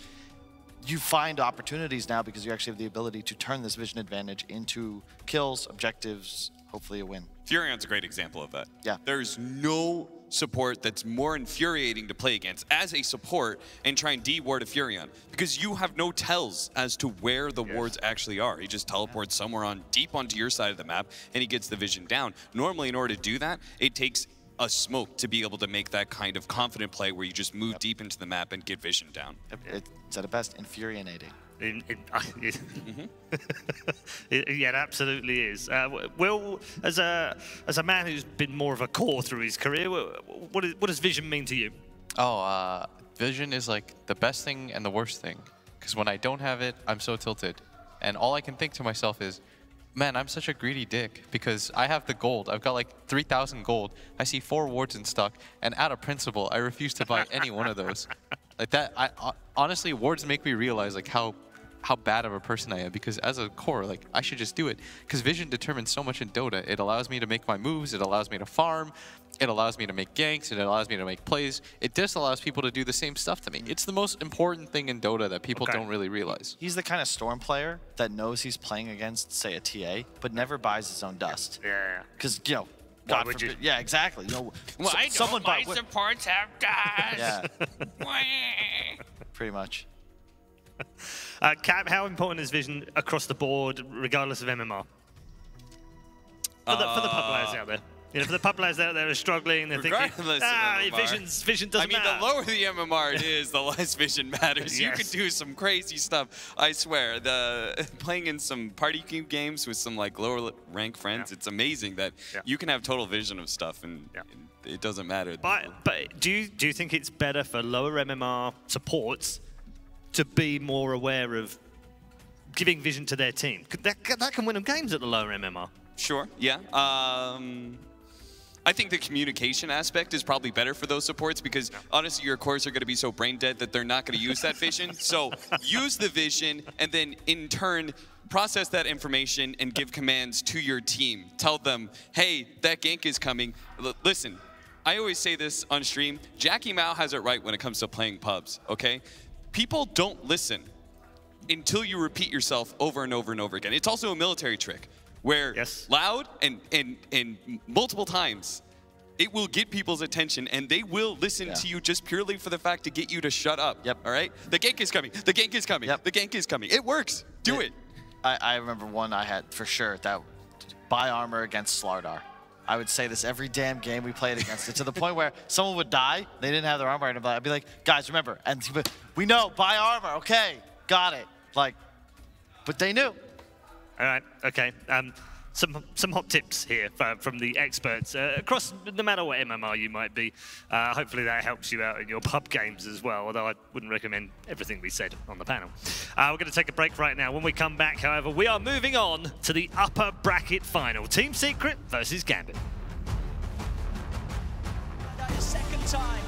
S3: you find opportunities now because you actually have the ability to turn this vision advantage into kills, objectives, hopefully a win.
S4: Furion's a great example of that.
S3: Yeah.
S4: There's no support that's more infuriating to play against as a support and try and de-ward a Furion, because you have no tells as to where the wards actually are. He just teleports somewhere deep onto your side of the map and he gets the vision down. Normally, in order to do that, it takes a smoke to be able to make that kind of confident play where you just move deep into the map and get vision down.
S3: It's at its best infuriating.
S1: Yeah, it absolutely is. Will, as a man who's been more of a core through his career, what does vision mean to you?
S2: Oh, vision is like the best thing and the worst thing. Because when I don't have it, I'm so tilted. And all I can think to myself is, man, I'm such a greedy dick because I have the gold. I've got like 3,000 gold. I see 4 wards in stock, and out of principle, I refuse to buy any one of those. Like that, honestly, wards make me realize like how bad of a person I am, because as a core, like, I should just do it. Because vision determines so much in Dota. It allows me to make my moves, it allows me to farm, it allows me to make ganks, it allows me to make plays. It just allows people to do the same stuff to me. It's the most important thing in Dota that people don't really realize.
S3: He's the kind of Storm player that knows he's playing against, say, a TA, but never buys his own dust.
S1: Yeah.
S3: Because, you know,
S1: Why would you?
S3: Yeah, exactly. You know,
S6: well, I know my supports have dust.
S3: Yeah. Pretty much.
S1: Cap, how important is vision across the board, regardless of MMR? For the pub players out there. You know, for the pub players out there who are struggling, they're thinking, vision doesn't matter.
S4: The lower the MMR it is, the less vision matters. You can do some crazy stuff, I swear. Playing in some party cube games with some like lower rank friends, it's amazing that you can have total vision of stuff and it doesn't matter.
S1: But do you think it's better for lower MMR supports to be more aware of giving vision to their team? That can win them games at the lower MMR.
S4: Sure, yeah. I think the communication aspect is probably better for those supports because honestly your cores are going to be so brain dead that they're not going to use that vision. So use the vision and then in turn process that information and give commands to your team. Tell them, hey, that gank is coming. Listen, I always say this on stream, Jackie Mao has it right when it comes to playing pubs, okay? People don't listen until you repeat yourself over and over and over again. It's also a military trick where loud and multiple times, it will get people's attention and they will listen to you just purely for the fact to get you to shut up. All right? The gank is coming. The gank is coming. The gank is coming. It works. Do it.
S3: I remember one I had for sure, that buy armor against Slardar. I would say this every damn game we played against it, to the point where someone would die, they didn't have their armor, and I'd be like, guys, remember, and we know, buy armor, okay, got it. Like, but they knew.
S1: All right, okay. Some hot tips here from the experts across, no matter what MMR you might be. Hopefully that helps you out in your pub games as well, although I wouldn't recommend everything we said on the panel. We're going to take a break right now. When we come back, however, we are moving on to the upper bracket final. Team Secret versus Gambit.
S5: Second time.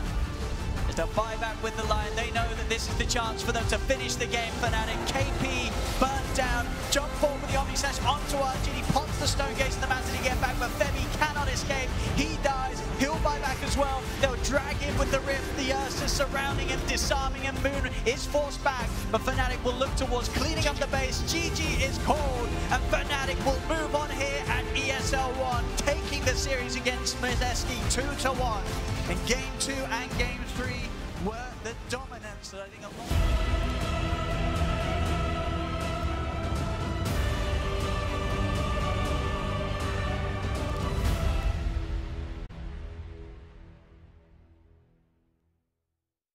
S5: It's a buyback with the line. They know that this is the chance for them to finish the game. Fnatic, KP, burnt down, jump forward with the Omni Slash onto Arjun. He pops the Stone Gates in the mountain to get back, but Femi cannot escape. He dies. He'll buy back as well. They'll drag him with the Rift. The Ursa surrounding him, disarming him. Moon is forced back, but Fnatic will look towards cleaning up the base. GG is called, and Fnatic will move on here at ESL One, taking the series against Mineski 2-1. And Game 2 and Game 3 were the dominance that I think a lot